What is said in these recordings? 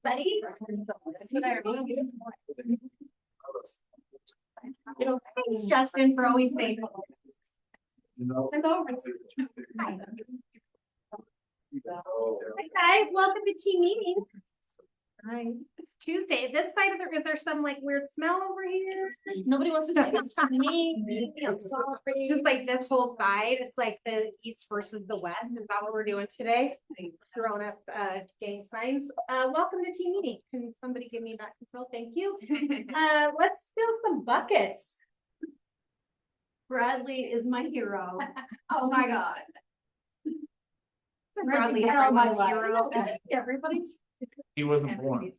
Buddy, that's what I remember. Thanks, Justin, for always saying. Hi guys, welcome to team meeting. Hi. It's Tuesday. This side of the is there some like weird smell over here? Nobody wants to sit next to me. It's just like this whole side. It's like the east versus the west. Is that what we're doing today? Throwing up gang signs. Welcome to team meeting. Can somebody give me back control? Thank you. Let's fill some buckets. Bradley is my hero. Oh my God. Bradley, everyone's my hero. Everybody's. He wasn't born.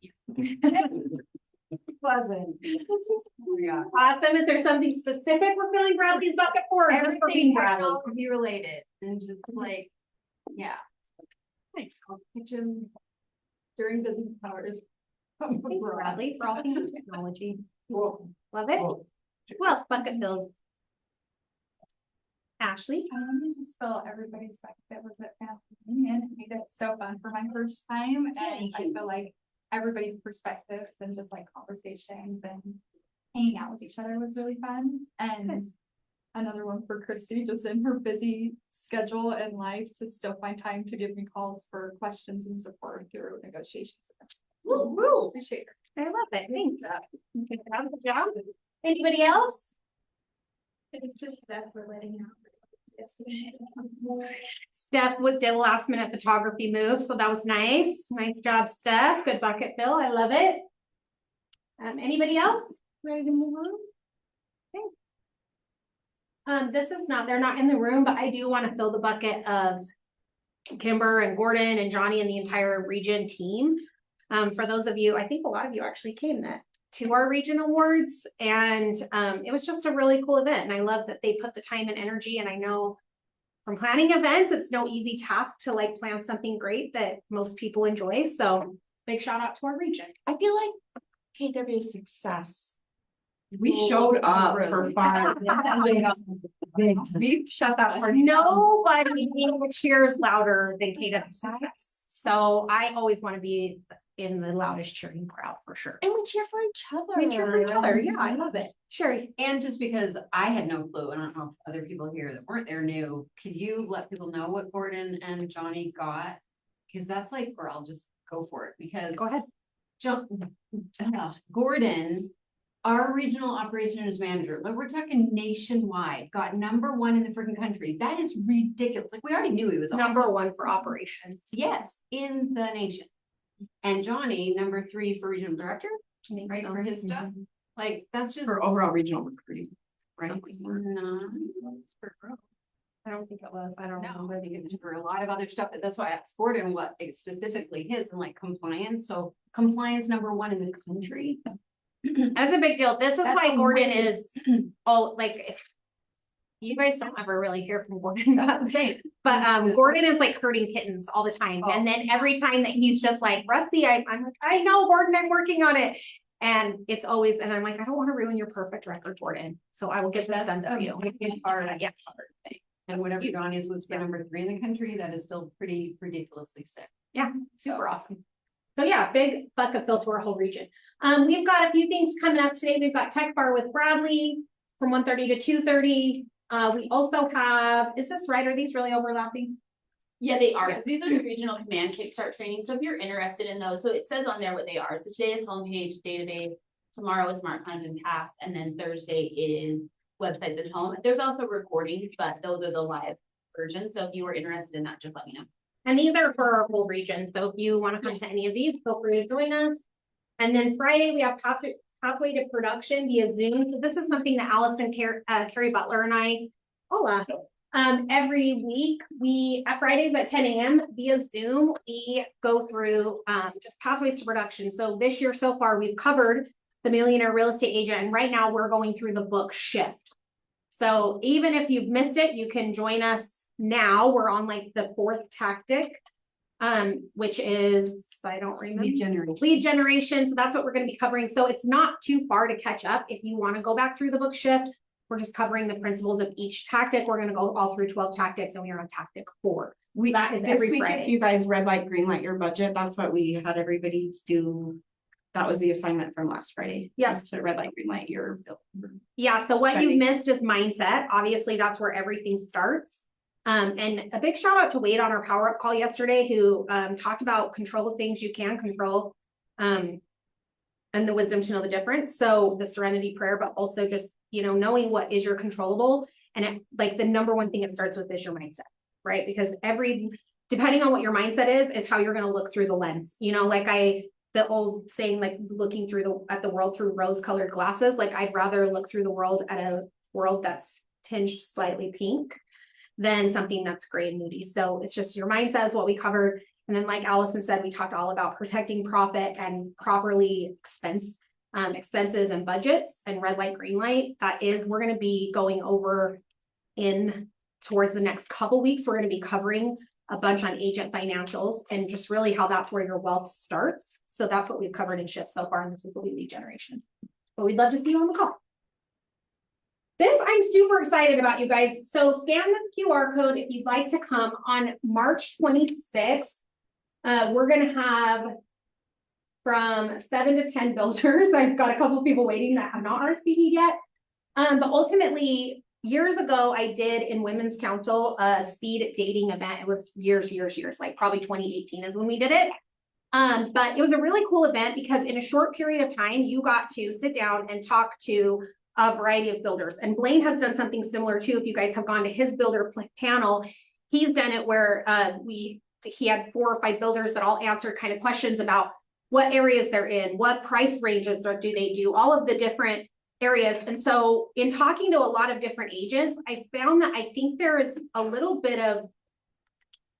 Wasn't. Awesome. Is there something specific we're filling Bradley's bucket for? Or just for being Bradley? Technology related and just like, yeah. Nice. Kitchen during business hours. Thank you, Bradley, for all things technology. Cool. Love it. Who else bucket fills? Ashley? I wanted to just fill everybody's bucket that was at family reunion. It made it so fun for my first time, and I feel like everybody's perspectives and just like conversations and hanging out with each other was really fun. And another one for Christy, just in her busy schedule and life, to still find time to give me calls for questions and support through negotiations. Woo, woo. Appreciate it. I love it. Thanks. Good job. Good job. Anybody else? It's just that we're letting out. Steph did a last minute photography move, so that was nice. Nice job, Steph. Good bucket fill. I love it. Anybody else ready to move on? Okay. This is not, they're not in the room, but I do want to fill the bucket of Kimber and Gordon and Johnny and the entire region team. For those of you, I think a lot of you actually came to our region awards, and it was just a really cool event, and I love that they put the time and energy. And I know from planning events, it's no easy task to like plan something great that most people enjoy. So big shout out to our region. I feel like KW success. We showed up for fun. We shut that part. Nobody cheers louder than KW success. So I always want to be in the loudest cheering crowd for sure. And we cheer for each other. We cheer for each other. Yeah, I love it. Sherry. And just because I had no clue, I don't know if other people here that weren't there knew, could you let people know what Gordon and Johnny got? Because that's like where I'll just go for it, because Go ahead. Gordon, our regional operations manager, like we're talking nationwide, got #1 in the freaking country. That is ridiculous. Like we already knew he was Number one for operations. Yes, in the nation. And Johnny, #3 for regional director, right, for his stuff. Like that's just For overall regional recruiting, right? no, it's for growth. I don't think it was. I don't know. No, I think it's for a lot of other stuff. That's why I asked Gordon what specifically his, and like compliance. So compliance #1 in the country. That's a big deal. This is That's why Gordon amazing. is, like, if you guys don't ever really hear from Gordon. That's what I'm saying. But Gordon is like herding kittens all the time. And then every time that he's just like, Rusty, I'm like, I know, Gordon, I'm working on it. And it's always, and I'm like, I don't want to ruin your perfect record, Gordon. So I will get this done for you. Wicked hard, Yeah. hard thing. And whatever Johnny's was for #3 in the country, that is still pretty ridiculously sick. Yeah, super awesome. So yeah, big bucket fill to our whole region. We've got a few things coming up today. We've got Tech Bar with Bradley from 1:30 to 2:30. We also have, is this right? Are these really overlapping? Yeah, they are. These are the regional command kickstart training. So if you're interested in those, so it says on there what they are. So today is homepage, database. Tomorrow is Smart Plans and Tasks, and then Thursday is websites and home. There's also recordings, but those are the live versions. So if you were interested in that, just let me know. And these are for our whole region. So if you want to come to any of these, feel free to join us. And then Friday, we have Pathway to Production via Zoom. So this is something that Allison, Carrie Butler, and I, Every week, at Fridays at 10 a.m. via Zoom, we go through just pathways to production. So this year so far, we've covered the Millionaire Real Estate Agent, and right now we're going through the book Shift. So even if you've missed it, you can join us now. We're on like the 4th tactic, which is, I don't remember. Lead generation. So that's what we're going to be covering. So it's not too far to catch up. If you want to go back through the book Shift, we're just covering the principles of each tactic. We're going to go all through 12 tactics, and we are on tactic 4. That is This every week, Friday. if you guys red light, green light your budget, that's what we had everybody do. That was the assignment from last Friday. Yes. Was to red light, green light your. Yeah, so what you Spending. missed is mindset. Obviously, that's where everything starts. And a big shout out to Wade on our power up call yesterday, who talked about control things you can control, and the wisdom to know the difference. So the serenity prayer, but also just, knowing what is your controllable. And like the number one thing it starts with is your mindset, right? Because depending on what your mindset is how you're going to look through the lens. The old saying, like looking at the world through rose-colored glasses. Like I'd rather look through the world at a world that's tinged slightly pink than something that's gray and moody. So it's just your mindset is what we covered. And then like Allison said, we talked all about protecting profit and properly expenses and budgets, and red light, green light. We're going to be going over towards the next couple weeks. We're going to be covering a bunch on agent financials and just really how that's where your wealth starts. So that's what we've covered in Shift so far, and this week will be lead generation. But we'd love to see you on the call. This I'm super excited about, you guys. So scan this QR code if you'd like to come on March 26th. We're going to have from 7 to 10 builders. I've got a couple of people waiting that have not RSVP'd yet. But ultimately, years ago, I did in Women's Council a speed dating event. It was years, like probably 2018 is when we did it. But it was a really cool event because in a short period of time, you got to sit down and talk to a variety of builders. And Blaine has done something similar too. If you guys have gone to his builder panel, he's done it where he had 4 or 5 builders that all answered kind of questions about what areas they're in, what price ranges do they do, all of the different areas. And so in talking to a lot of different agents, I found that I think there is a little bit of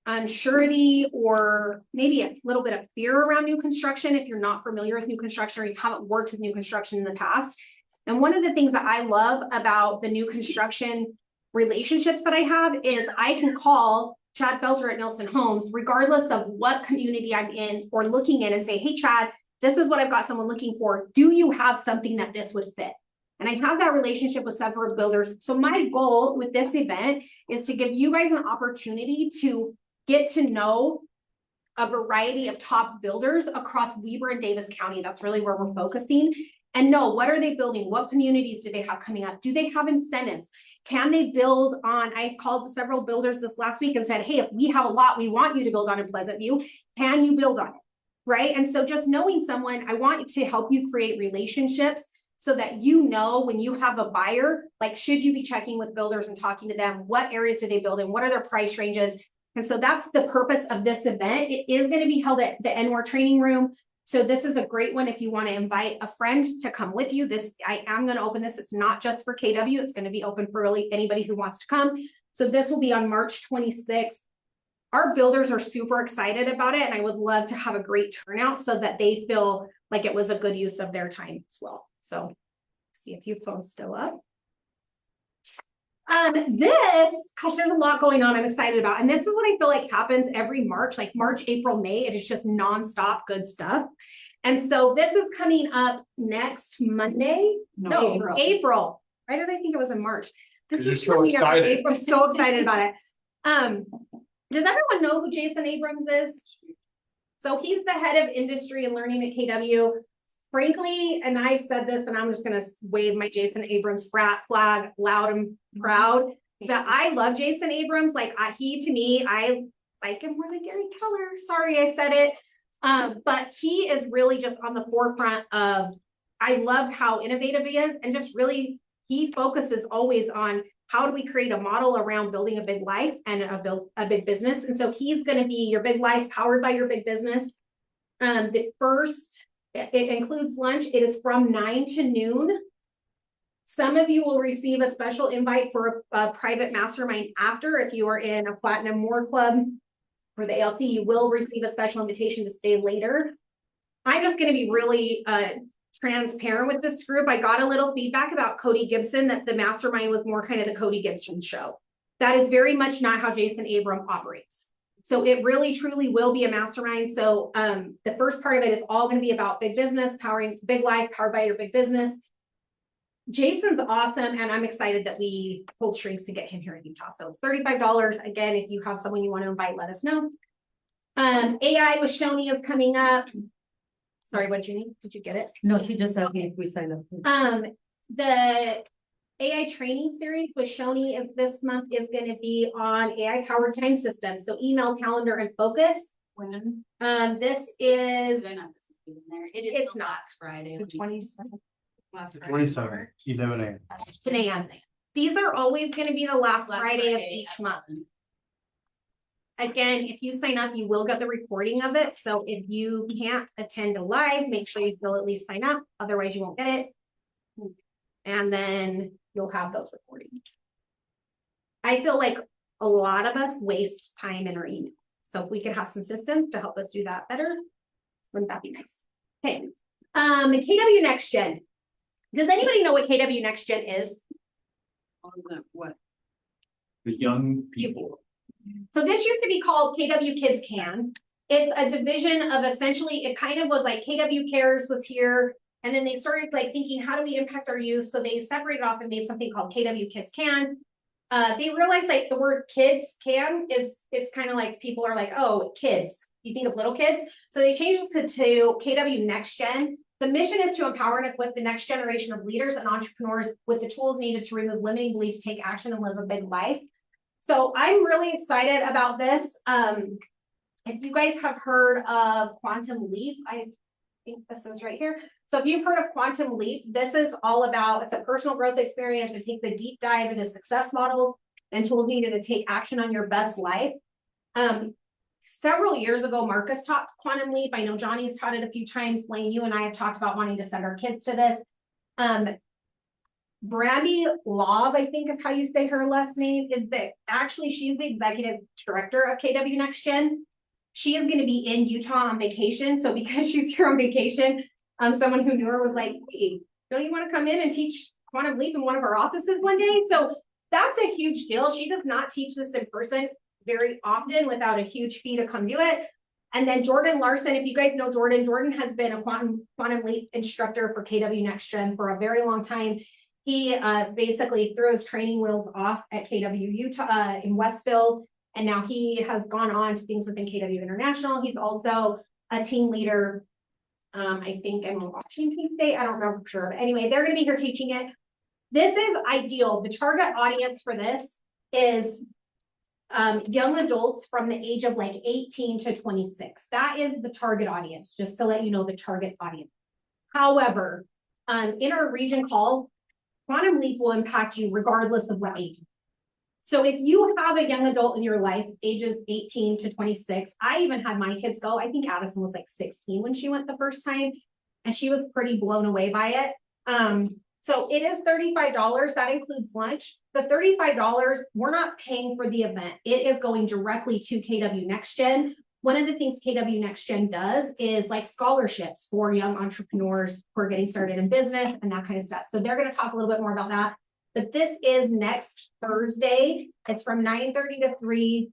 unsurety or maybe a little bit of fear around new construction if you're not familiar with new construction or you haven't worked with new construction in the past. And one of the things that I love about the new construction relationships that I have is I can call Chad Felter at Nelson Homes, regardless of what community I'm in or looking in, and say, hey, Chad, this is what I've got someone looking for. Do you have something that this would fit? And I have that relationship with several builders. So my goal with this event is to give you guys an opportunity to get to know a variety of top builders across Weber and Davis County. That's really where we're focusing. And know, what are they building? What communities do they have coming up? Do they have incentives? Can they build on? I called several builders this last week and said, hey, if we have a lot we want you to build on in Pleasant View, can you build on it? Right? And so just knowing someone, I want to help you create relationships so that when you have a buyer, like should you be checking with builders and talking to them? What areas do they build in? What are their price ranges? And so that's the purpose of this event. It is going to be held at the NWAR training room. So this is a great one if you want to invite a friend to come with you. I am going to open this. It's not just for KW. It's going to be open for really anybody who wants to come. So this will be on March 26th. Our builders are super excited about it, and I would love to have a great turnout so that they feel like it was a good use of their time as well. So see a few phones still up. Gosh, there's a lot going on I'm excited about. And this is what I feel like happens every March, like March, April, May. It is just nonstop good stuff. And so this is coming up next Monday. No, April. Why did I think it was in March? This is so excited. I'm so excited about it. Does everyone know who Jason Abrams is? So he's the head of industry and learning at KW. Frankly, and I've said this, and I'm just going to wave my Jason Abrams flag loud and proud, that I love Jason Abrams. Like to me, I like him more than Gary Keller. Sorry, I said it. But he is really just on the forefront of, I love how innovative he is. And just really, he focuses always on how do we create a model around building a big life and a big business. And so he's going to be your big life powered by your big business. It includes lunch. It is from 9 to noon. Some of you will receive a special invite for a private mastermind after. If you are in a Platinum More Club for the ALC, you will receive a special invitation to stay later. I'm just going to be really transparent with this group. I got a little feedback about Cody Gibson, that the mastermind was more kind of the Cody Gibson show. That is very much not how Jason Abram operates. So it really truly will be a mastermind. So the first part of it is all going to be about big business, powering big life, powered by your big business. Jason's awesome, and I'm excited that we pulled strings to get him here in Utah. So it's $35. Again, if you have someone you want to invite, let us know. AI with Shoni is coming up. Sorry, what did you need? Did you get it? No, she just asked me if we sign up. The AI training series with Shoni is this month is going to be on AI powered time systems. So email, calendar, and focus. When? This is Did I not put it in there? It is It's the not. last Friday. The 27th. Last Friday. 27, 11 a.m. 10 a.m. These are always going to be the last Last Friday of Friday each at month. 11. Again, if you sign up, you will get the recording of it. So if you can't attend a live, make sure you still at least sign up. Otherwise, you won't get it. And then you'll have those recordings. I feel like a lot of us waste time in our email. So if we could have some systems to help us do that better, wouldn't that be nice? Okay. KW Next Gen. Does anybody know what KW Next Gen is? What? The young people. So this used to be called KW Kids Can. It's a division of essentially, it kind of was like KW Cares was here. And then they started like thinking, how do we impact our youth? So they separated off and made something called KW Kids Can. They realized like the word kids can is, it's kind of like people are like, oh, kids. You think of little kids. So they changed it to KW Next Gen. The mission is to empower and equip the next generation of leaders and entrepreneurs with the tools needed to remove limiting beliefs, take action, and live a big life. So I'm really excited about this. If you guys have heard of Quantum Leap, I think this is right here. So if you've heard of Quantum Leap, this is all about, it's a personal growth experience. It takes a deep dive into success models and tools needed to take action on your best life. Several years ago, Marcus taught Quantum Leap. I know Johnny's taught it a few times. Blaine, you and I have talked about wanting to send our kids to this. Brandy Love, I think is how you say her last name, is that actually she's the executive director of KW Next Gen. She is going to be in Utah on vacation. So because she's here on vacation, someone who knew her was like, hey, don't you want to come in and teach Quantum Leap in one of our offices one day? So that's a huge deal. She does not teach this in person very often without a huge fee to come do it. And then Jordan Larson, if you guys know Jordan, Jordan has been a Quantum Leap instructor for KW Next Gen for a very long time. He basically threw his training wheels off at KW Utah in Westfield, and now he has gone on to things within KW International. He's also a team leader, I think in Washington State. I don't know for sure, but anyway, they're going to be here teaching it. This is ideal. The target audience for this is young adults from the age of like 18 to 26. That is the target audience, just to let you know the target audience. However, in our region calls, Quantum Leap will impact you regardless of what age. So if you have a young adult in your life, ages 18 to 26, I even had my kids go. I think Addison was like 16 when she went the first time, and she was pretty blown away by it. So it is $35. That includes lunch. The $35, we're not paying for the event. It is going directly to KW Next Gen. One of the things KW Next Gen does is like scholarships for young entrepreneurs who are getting started in business and that kind of stuff. So they're going to talk a little bit more about that. But this is next Thursday. It's from 9:30 to 3.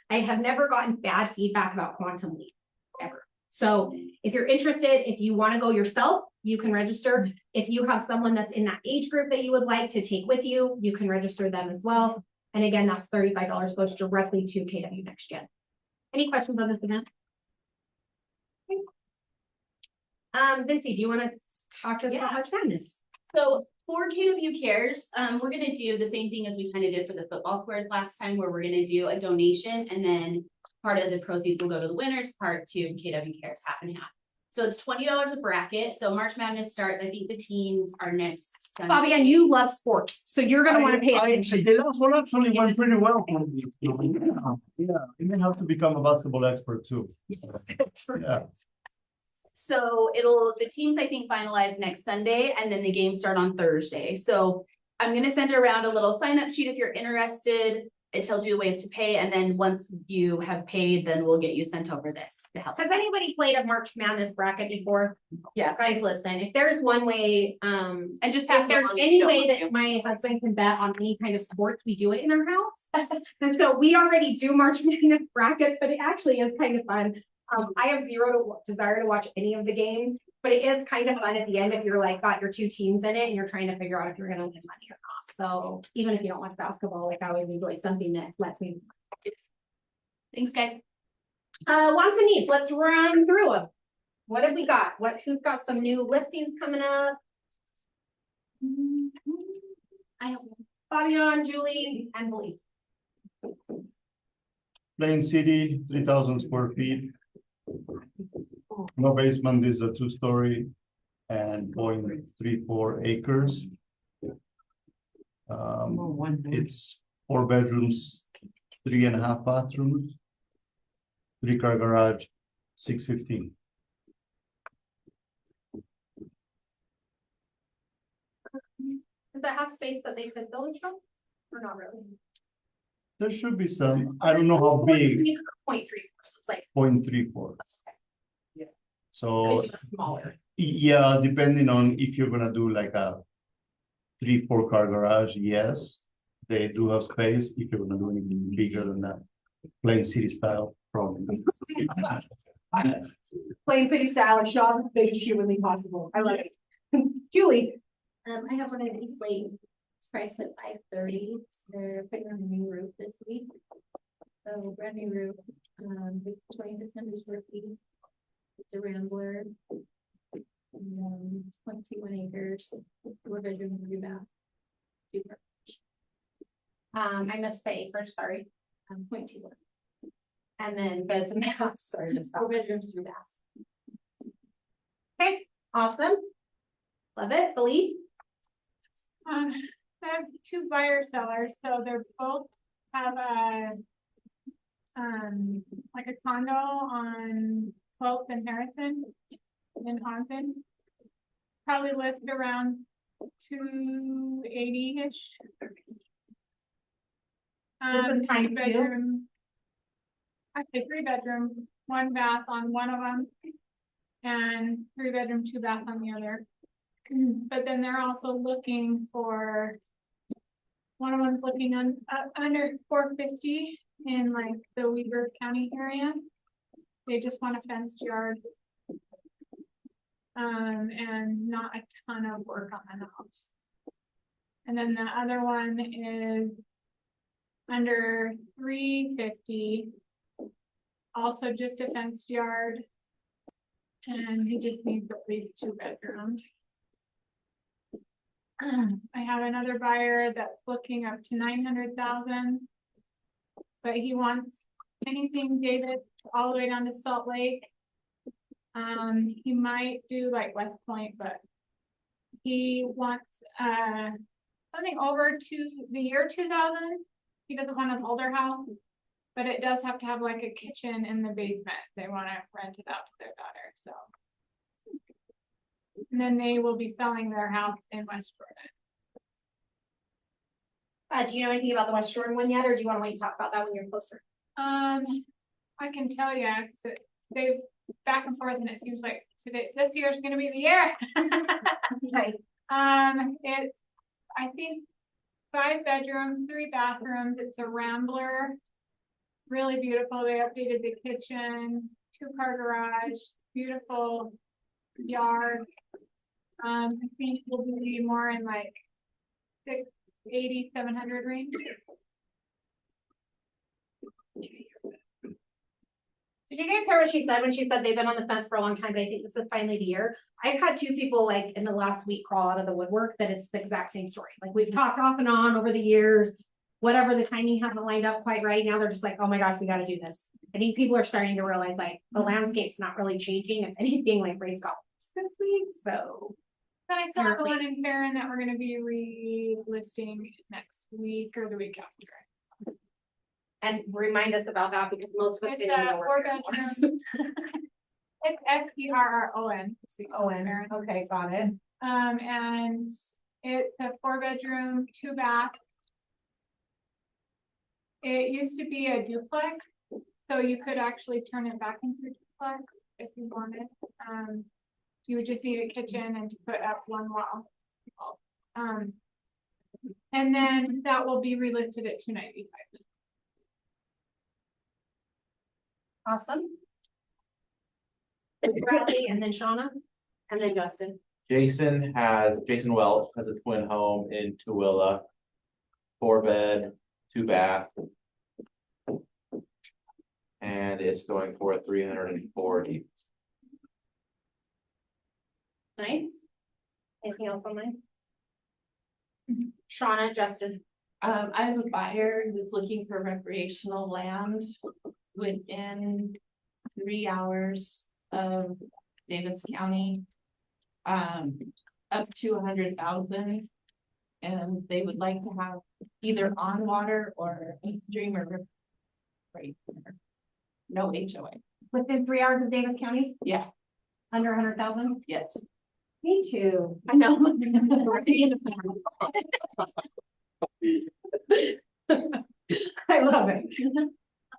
I have never gotten bad feedback about Quantum Leap, ever. So if you're interested, if you want to go yourself, you can register. If you have someone that's in that age group that you would like to take with you, you can register them as well. And again, that's $35, goes directly to KW Next Gen. Any questions on this event? Vincey, do you want to talk to us about March Madness? So for KW Cares, we're gonna do the same thing as we kind of did for the football squares last time, where we're gonna do a donation, and then part of the proceeds will go to the winners, part to KW Cares, half and half. So it's $20 a bracket. So March Madness starts, I think the teams are next Sunday. Fabian, you love sports, so you're going to want to pay attention. The last one actually went pretty well for me. Yeah, you may have to become a basketball expert too. Yeah. So the teams I think finalize next Sunday and then the games start on Thursday. So I'm gonna send around a little sign up sheet if you're interested. It tells you the ways to pay, and then once you have paid, then we'll get you sent over this to help. Has anybody played a March Madness bracket before? Yeah. Guys, listen, if there's one way, And just pass if it there's along if any you don't way want that to. my husband can bet on any kind of sports, we do it in our house. And so we already do March Madness brackets, but it actually is kind of fun. I have zero desire to watch any of the games, but it is kind of fun at the end if you're like, got your two teams in it and you're trying to figure out if you're gonna win money or not. So even if you don't watch basketball, like I always enjoy something that lets me. Thanks, guys. Wants and needs, let's run through them. What have we got? Who's got some new listings coming up? I have Fabian, Julie, and Lee. Plain City, 3,000 square feet. No basement, this is a 2-story and 0.34 acres. It's 4 bedrooms, 3.5 bathrooms, 3-car garage, 615. Does that have space that they could build from? Or not really? There should be some, I don't know how big, 0.3, so it's like, 0.34. Yeah. So, could do a smaller. yeah, depending on if you're gonna do like a 3-4 car garage, yes, they do have space. If you're gonna do anything bigger than that, plain city style, probably. Plain city style, shop as big as humanly possible. I love it. Julie. I have one in East Lake. It's priced at $530. They're putting on a new roof this week. So brand new roof, it's 2,600 square feet. It's a Rambler. It's 0.21 acres, 4 bedrooms, 3 bath. Super. I missed the acres, sorry. 0.21. And then beds and baths, sorry, just 4 bedrooms, 3 baths. Okay, awesome. Love it, Believe. I have 2 buyer sellers, so they're both have a like a condo on 12th and Harrison in Hampton. Probably listed around 280-ish. This is tiny too? 3-bedroom. I say 3-bedroom, 1 bath on one of them, and 3-bedroom, 2 bath on the other. But then they're also looking for, one of them's looking on under 450 in like the Weber County area. They just want a fenced yard. And not a ton of work on the house. And then the other one is under 350. Also just a fenced yard. And he just needs at least 2 bedrooms. I have another buyer that's looking up to 900,000, but he wants anything dated all the way down to Salt Lake. He might do like West Point, but he wants something over to the year 2000. He doesn't want an older house, but it does have to have like a kitchen in the basement. They want to rent it out to their daughter, so. And then they will be selling their house in West Jordan. Do you know anything about the West Jordan one yet, or do you want to wait and talk about that when you're closer? I can tell you, they back and forth, and it seems like this year is going to be the year. Nice. It's, I think, 5 bedrooms, 3 bathrooms. It's a Rambler, really beautiful. They updated the kitchen, 2-car garage, beautiful yard. I think we'll be more in like 680, 700 range. Did you guys hear what she said when she said they've been on the fence for a long time, but I think this is finally the year? I've had 2 people like in the last week crawl out of the woodwork that it's the exact same story. Like we've talked off and on over the years, whatever the timing hasn't lined up quite right. Now they're just like, oh my gosh, we got to do this. I think people are starting to realize like the landscape's not really changing. If anything, like rates got worse this week. So Then I still have the one in Farron that we're gonna be relisting next week or the week after. and remind us about that because most of us It's didn't a know where 4 it was. bedroom. It's FERRON. Okay, got it. And it's a 4-bedroom, 2-bath. It used to be a duplex, so you could actually turn it back into a duplex if you wanted. You would just need a kitchen and to put up one wall. And then that will be relisted at $295. Awesome. Bradley and then Shauna and then Justin. Jason Welch has a twin home in Tooele. 4-bed, 2-bath. And it's going for 340. Nice. Anything else on mine? Shauna, Justin. I have a buyer who's looking for recreational land within 3 hours of Davis County. Up to 100,000. And they would like to have either on water or a stream or river. Right there. No HOA. Within 3 hours of Davis County, Yeah, under 100,000? yes. Me too. I know. I love it.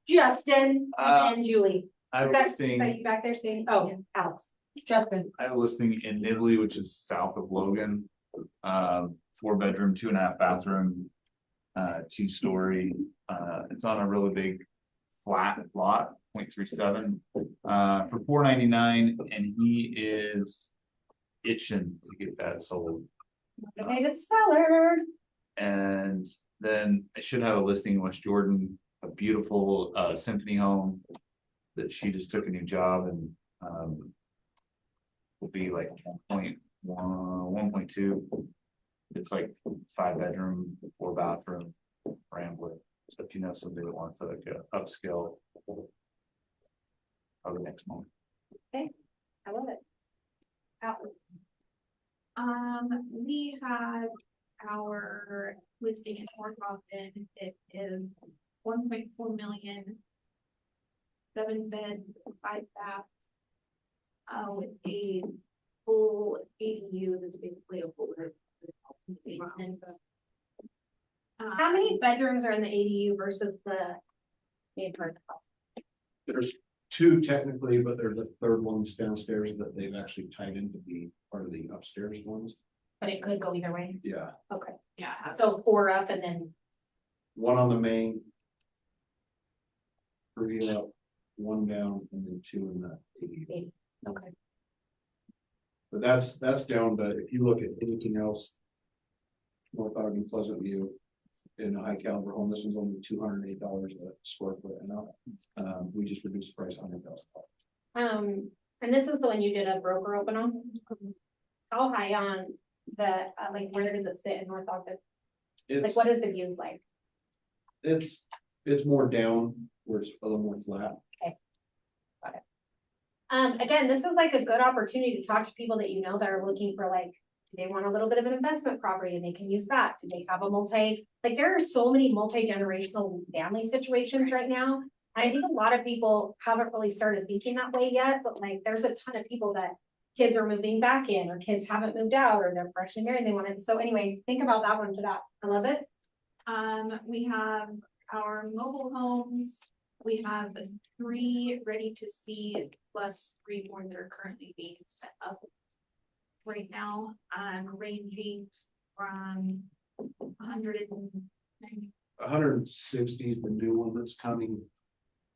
Justin and Julie. I have Is a that listing, you back there saying, oh, Alex. Justin. I have a listing in Italy, which is south of Logan. 4-bedroom, 2.5 bathroom, 2-story. It's on a really big flat lot, 0.37, for $499, and he is itching to get that sold. Motivated seller. And then I should have a listing in West Jordan, a beautiful symphony home that she just took a new job and will be like 1.1, 1.2. It's like 5-bedroom, 4-bathroom, Rambler. So if you know somebody that wants like a upscale, probably next month. I love it. Alex. We have our listing in North Austin. It is 1.4 million. 7 beds, 5 baths. With a full ADU that's basically a full roof. How many bedrooms are in the ADU versus the main part of the house? There's 2 technically, but there's a 3rd one downstairs that they've actually tied in to be part of the upstairs ones. But it could go either way. Yeah, Okay. Yeah. So 4 up and then 1 on the main. 3 up, 1 down, and then 2 in the ADU. 8. Okay. But that's down, but if you look at anything else. North Ogden, Pleasant View, in a high caliber home, this one's only $208 a square foot and up. We just reduced the price $100,000. And this is the one you did a broker open on? How high on the, like, where does it sit in North Ogden? Like, It's, what is the views like? it's more down where it's a little more flat. Again, this is like a good opportunity to talk to people that you know that are looking for like, do they want a little bit of an investment property and they can use that? Do they have a like there are so many multi-generational family situations right now. I think a lot of people haven't really started thinking that way yet, but like there's a ton of people that kids are moving back in or kids haven't moved out or they're freshly married. They want to, so anyway, think about that one for that. I love it. We have our mobile homes. We have 3 ready to see plus 3 more that are currently being set up right now. Ranging from 190. 160 is the new one that's coming.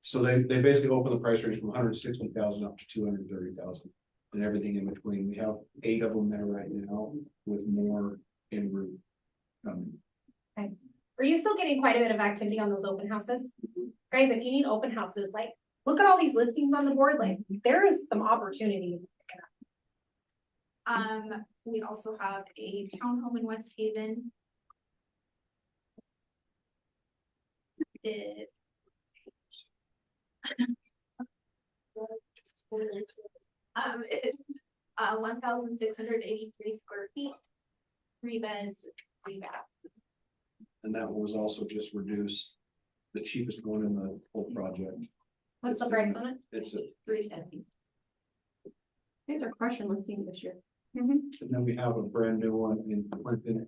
So they basically open the price range from 160,000 up to 230,000 and everything in between. We have 8 of them there right now with more en route coming. Are you still getting quite a bit of activity on those open houses? Guys, if you need open houses, like look at all these listings on the board, like there is some opportunity. We also have a townhome in West Haven. It's 1,683 square feet, 3 beds, 3 baths. And that was also just reduced, the cheapest one in the whole project. What's the price on it? It's a 370. These are crushing listings this year. And then we have a brand new one in Clinton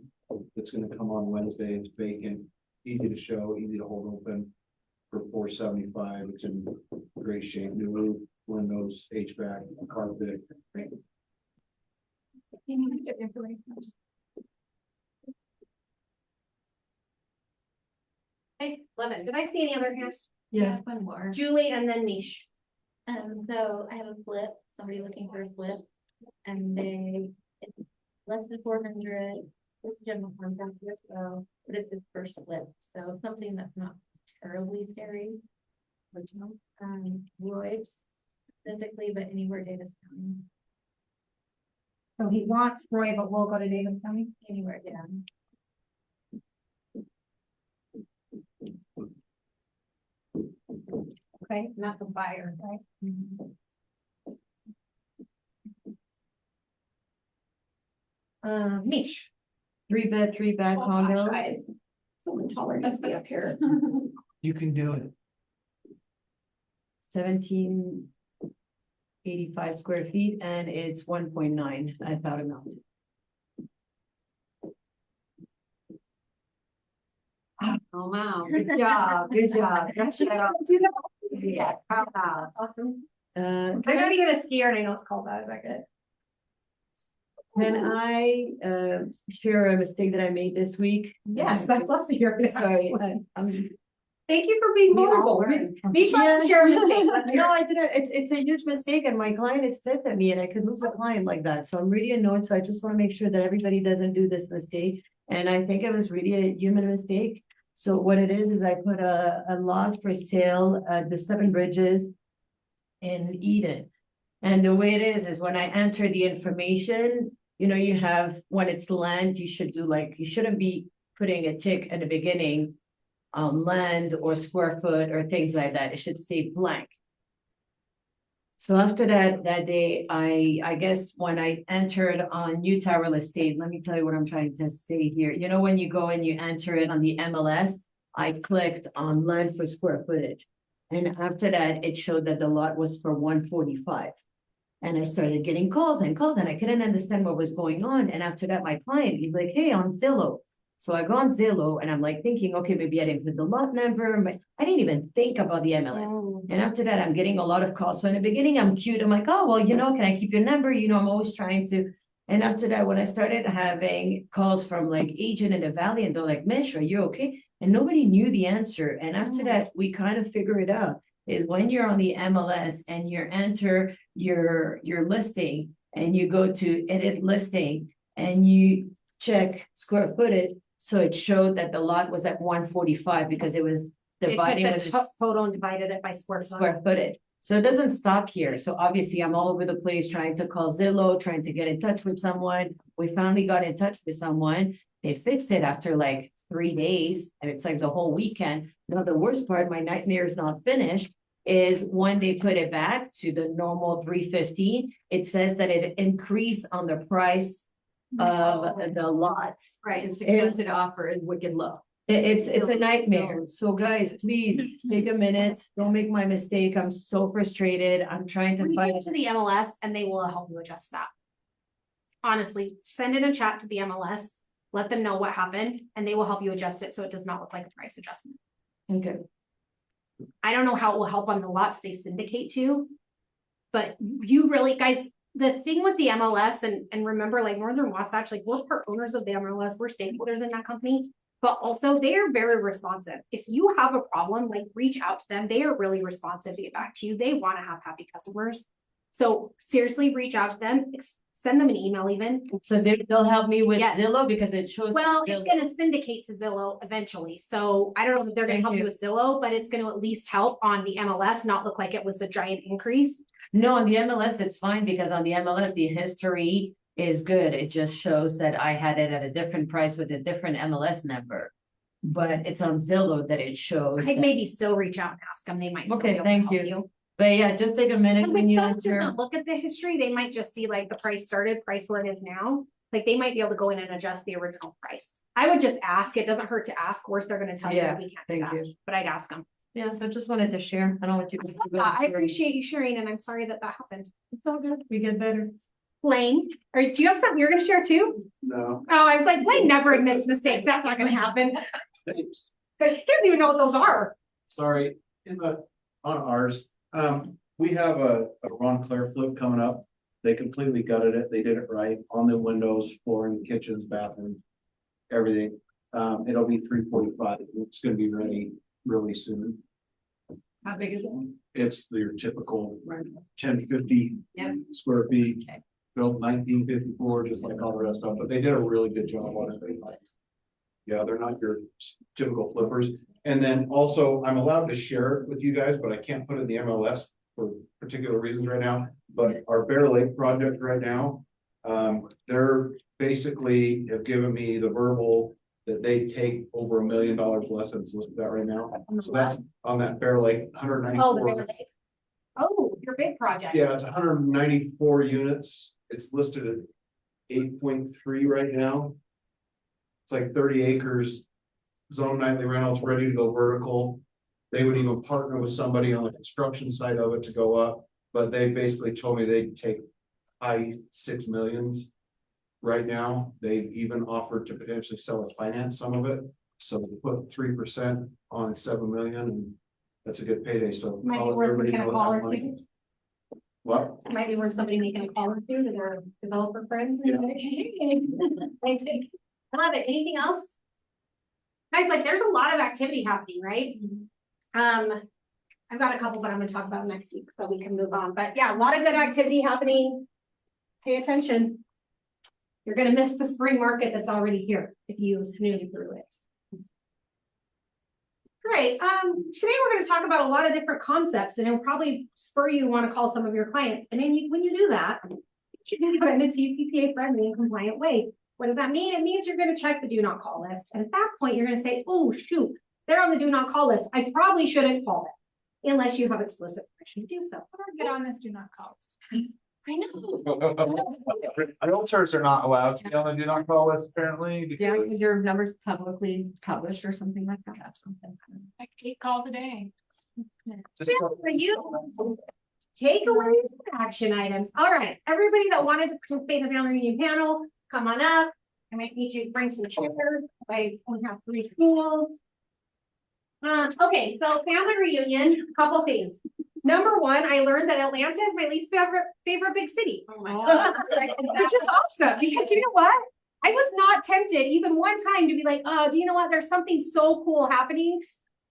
that's gonna come on Wednesday. It's vacant, easy to show, easy to hold open for $475. It's in great shape, new roof, windows, HVAC, carpet. You need to get information. Okay, 11. Did I see any other hands? Yeah, one more. Julie and then Niche. So I have a flip, somebody looking for a flip, and it's less than 400, it's general contractor as well, but it's his first flip, so something that's not terribly scary. Original, Roy's specifically, but anywhere Davis County, So he wants Roy, but we'll go to Davis County. anywhere, yeah. Okay, not the buyer, right? Niche. 3-bed, 3-bath condo. Someone taller than me up here. You can do it. 1785 square feet, and it's 1.9 at Powder Mountain. Oh, wow, good job, good job. Yeah, Awesome. Can I gotta get a skier and I know it's called that. Is that good? I share a mistake that I made this week? Yes, I'd love to hear it. Sorry, I'm. Thank you for being We all vulnerable. learn. Niche wants to share a mistake. Let's hear No, it. I didn't. It's a huge mistake and my client is pissed at me and I could lose a client like that. So I'm really annoyed. So I just want to make sure that everybody doesn't do this mistake. And I think it was really a human mistake. So what it is I put a lot for sale at the Seven Bridges in Eden. And the way it is when I enter the information, you know, you have, when it's land, you should do like, you shouldn't be putting a tick at the beginning on land or square foot or things like that. It should stay blank. So after that day, I guess when I entered on Utah Real Estate, let me tell you what I'm trying to say here. You know, when you go and you enter it on the MLS, I clicked on land for square footage. And after that, it showed that the lot was for 145. And I started getting calls and I couldn't understand what was going on. And after that, my client, he's like, hey, on Zillow. So I go on Zillow and I'm like thinking, okay, maybe I didn't put the lot number, but I didn't even think about the MLS. And after that, I'm getting a lot of calls. So in the beginning, I'm cute. I'm like, oh, well, you know, can I keep your number? You know, I'm always trying to. And after that, when I started having calls from like agent in the valley and they're like, Mish, are you okay? And nobody knew the answer. And after that, we kind of figure it out is when you're on the MLS and you enter your listing and you go to edit listing and you check square footage. So it showed that the lot was at 145 because it was dividing It with took the the total and divided it by square square footage. So it doesn't stop here. So obviously I'm all over the place trying to call Zillow, trying to get in touch with someone. We finally got in touch with someone. They fixed it after like 3 days and it's like the whole weekend. Now the worst part, my nightmare is not finished, is when they put it back to the normal 315, it says that it increased on the price of the lots. Right, and suggested offer is wicked low. It's a nightmare. So guys, please take a minute. Don't make my mistake. I'm so frustrated. I'm trying to Reach find. out to the MLS and they will help you adjust that. Honestly, send in a chat to the MLS, let them know what happened, and they will help you adjust it so it does not look like a price adjustment. Okay. I don't know how it will help on the lots they syndicate to. But you really, guys, the thing with the MLS and remember, like Northern Wasatch, like we're part owners of the MLS, we're stakeholders in that company, but also they are very responsive. If you have a problem, like reach out to them. They are really responsive to get back to you. They want to have happy customers. So seriously, reach out to them, send them an email even. So they'll help me with Yes. Zillow because it shows. Well, Zillow. it's going to syndicate to Zillow eventually. So I don't know if they're going to help you with Zillow, but it's going to at least help on the MLS, not look like it was a giant increase. No, on the MLS, it's fine because on the MLS, the history is good. It just shows that I had it at a different price with a different MLS number. But it's on Zillow that it shows. I'd that- maybe still reach out and ask them. They might still Okay, be able to thank help you. you. But yeah, just take a minute Because when if you someone enter. doesn't look at the history, they might just see like the price started, price where it is now. Like they might be able to go in and adjust the original price. I would just ask. It doesn't hurt to ask. Worse, they're going to tell you Yeah, we can't do thank that. you. But I'd ask them. Yeah, so just wanted to share. I don't want you to. I appreciate you sharing and I'm sorry that that happened. It's all good. We get better. Blaine, or do you have something you're gonna share too? No. Oh, I was like, Blaine never admits mistakes. That's not gonna happen. Thanks. He doesn't even know what those are. Sorry, on ours, we have a Ron Claire flip coming up. They completely gutted it. They did it right on the windows, flooring, kitchens, bathrooms, everything. It'll be 345. It's gonna be ready really soon. How big is it? It's your typical 1050 Yep. square feet. Okay. Built 1954, just like all the rest of them, but they did a really good job on it. Yeah, they're not your typical flippers. And then also, I'm allowed to share it with you guys, but I can't put it in the MLS for particular reasons right now. But our Bear Lake project right now, they're basically have given me the verbal that they take over $1 million less than it's listed at right now. So that's on that Bear Lake, Oh, the 194. Bear Lake. Oh, your big project. Yeah, it's 194 units. It's listed at 8.3 right now. It's like 30 acres, zone nightly rentals, ready to go vertical. They would even partner with somebody on the construction side of it to go up, but they basically told me they'd take high 6 millions. Right now, they've even offered to potentially sell or finance some of it. So we put 3% on 7 million, and that's a good payday. So Might be I'll let worth everybody making a know call that or money. two. What? Might be worth somebody making a call or two to their developer friends. Yeah. I love it. Anything else? Guys, like there's a lot of activity happening, right? I've got a couple that I'm gonna talk about next week, so we can move on. But yeah, a lot of good activity happening. Pay attention. You're gonna miss the spring market that's already here if you snooze through it. Great. Today we're gonna talk about a lot of different concepts, and it'll probably spur you to want to call some of your clients. And then when you do that, you should do it in a TCPA friendly and compliant way. What does that mean? It means you're gonna check the do not call list. And at that point, you're gonna say, oh, shoot, they're on the do not call list. I probably shouldn't call them unless you have explicit permission to do so. Get on this do not call. I know. Realtors are not allowed to be on the do not call list apparently Yeah, because your numbers publicly published or something like that. That's something. Like 8 calls a day. just. For you. Takeaways and action items. All right, everybody that wanted to participate in the family reunion panel, come on up. I might need you to bring some chairs. I only have 3 stools. Okay, so family reunion, couple things. Number 1, I learned that Atlanta is my least favorite big city. Oh my gosh. Which is awesome because you know what? I was not tempted even one time to be like, oh, do you know what? There's something so cool happening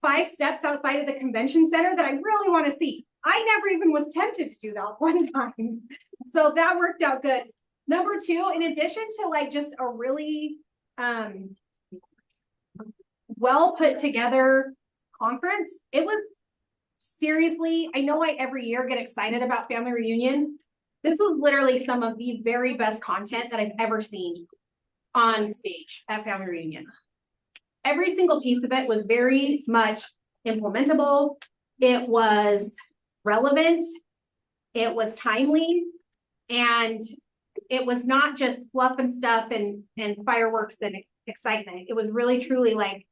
5 steps outside of the convention center that I really want to see. I never even was tempted to do that one time. So that worked out good. Number 2, in addition to like just a really well put together conference, it was seriously, I know I every year get excited about family reunion. This was literally some of the very best content that I've ever seen on stage at family reunion. Every single piece of it was very much implementable. It was relevant. It was timely. And it was not just fluff and stuff and fireworks and excitement. It was really, truly like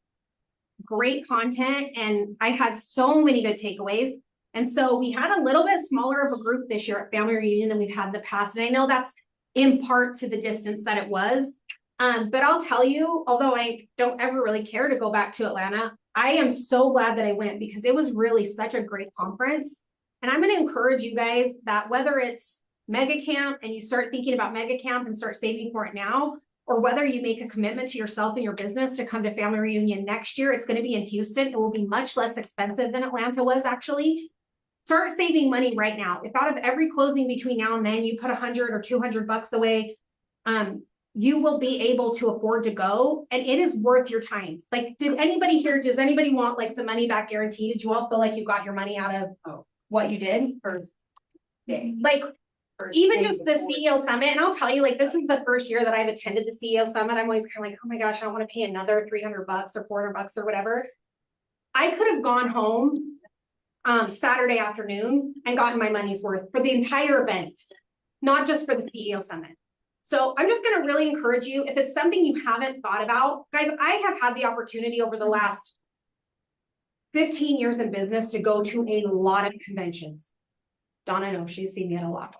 great content. And I had so many good takeaways. And so we had a little bit smaller of a group this year at family reunion than we've had in the past. And I know that's in part to the distance that it was. But I'll tell you, although I don't ever really care to go back to Atlanta, I am so glad that I went because it was really such a great conference. And I'm going to encourage you guys that whether it's mega camp and you start thinking about mega camp and start saving for it now, or whether you make a commitment to yourself and your business to come to family reunion next year, it's going to be in Houston. It will be much less expensive than Atlanta was actually. Start saving money right now. If out of every closing between now and then, you put $100 or $200 away, you will be able to afford to go, and it is worth your time. Like, does anybody want like the money back guarantee? Did you all feel like you got your money out of what you did? First day. Like, even just the CEO summit, and I'll tell you, like, this is the first year that I've attended the CEO summit. I'm always kind of like, oh my gosh, I don't want to pay another $300 or $400 or whatever. I could have gone home Saturday afternoon and gotten my money's worth for the entire event, not just for the CEO summit. So I'm just going to really encourage you, if it's something you haven't thought about, guys, I have had the opportunity over the last 15 years in business to go to a lot of conventions. Donna knows, she's seen me at a lot.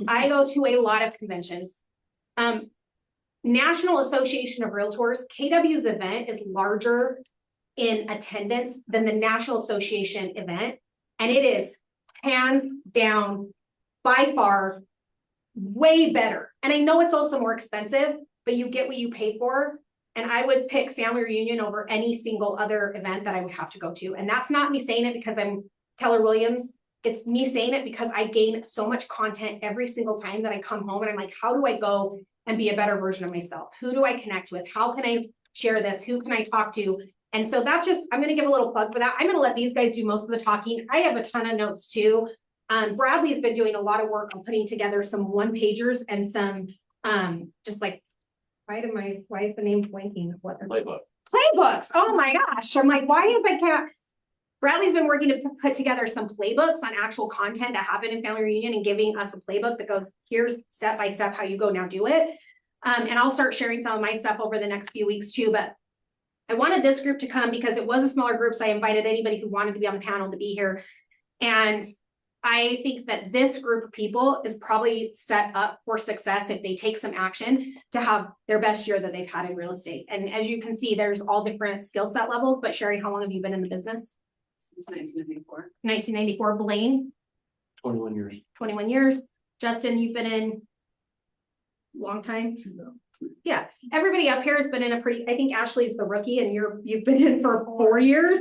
I go to a lot of conventions. National Association of Realtors, KW's event is larger in attendance than the National Association event. And it is hands down, by far, way better. And I know it's also more expensive, but you get what you pay for. And I would pick family reunion over any single other event that I would have to go to. And that's not me saying it because I'm Keller Williams. It's me saying it because I gain so much content every single time that I come home and I'm like, how do I go and be a better version of myself? Who do I connect with? How can I share this? Who can I talk to? And so that's just, I'm going to give a little plug for that. I'm going to let these guys do most of the talking. I have a ton of notes too. Bradley's been doing a lot of work on putting together some one-pagers and some, just like, why is the name blanking? What Playbook. Playbooks. Oh my gosh. I'm like, why is I can't? Bradley's been working to put together some playbooks on actual content that happened in family reunion and giving us a playbook that goes, here's step by step how you go now do it. And I'll start sharing some of my stuff over the next few weeks too. But I wanted this group to come because it was a smaller group. So I invited anybody who wanted to be on the panel to be here. And I think that this group of people is probably set up for success if they take some action to have their best year that they've had in real estate. And as you can see, there's all different skill set levels. But Sherry, how long have you been in the business? Since 1994. 1994. Blaine? 21 years. 21 years. Justin, you've been in long time? Yeah, everybody up here has been in a pretty, I think Ashley's the rookie and you've been in for 4 years.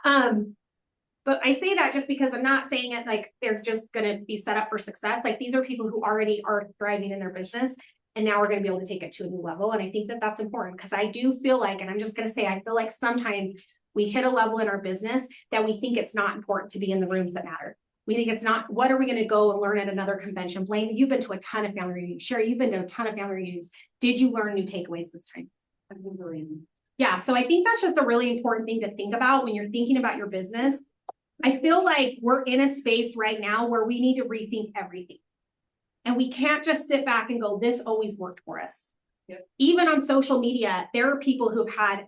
But I say that just because I'm not saying it like they're just going to be set up for success. Like these are people who already are thriving in their business. And now we're going to be able to take it to a new level. And I think that that's important because I do feel like, and I'm just going to say, I feel like sometimes we hit a level in our business that we think it's not important to be in the rooms that matter. We think it's not, what are we going to go and learn at another convention? Blaine, you've been to a ton of family reunions. Sherry, you've been to a ton of family reunions. Did you learn new takeaways this time? Yeah, so I think that's just a really important thing to think about when you're thinking about your business. I feel like we're in a space right now where we need to rethink everything. And we can't just sit back and go, this always worked for us. Yep. Even on social media, there are people who've had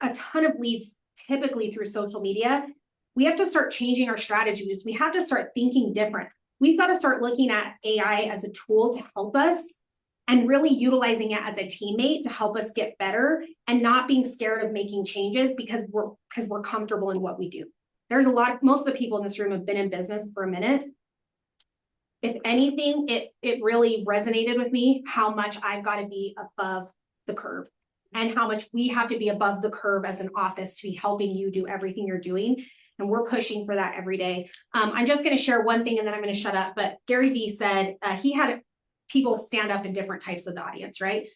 a ton of leads typically through social media. We have to start changing our strategies. We have to start thinking different. We've got to start looking at AI as a tool to help us and really utilizing it as a teammate to help us get better and not being scared of making changes because we're comfortable in what we do. There's most of the people in this room have been in business for a minute. If anything, it really resonated with me how much I've got to be above the curve and how much we have to be above the curve as an office to be helping you do everything you're doing. And we're pushing for that every day. I'm just going to share one thing and then I'm going to shut up. But Gary Vee said he had people stand up in different types of the audience, right?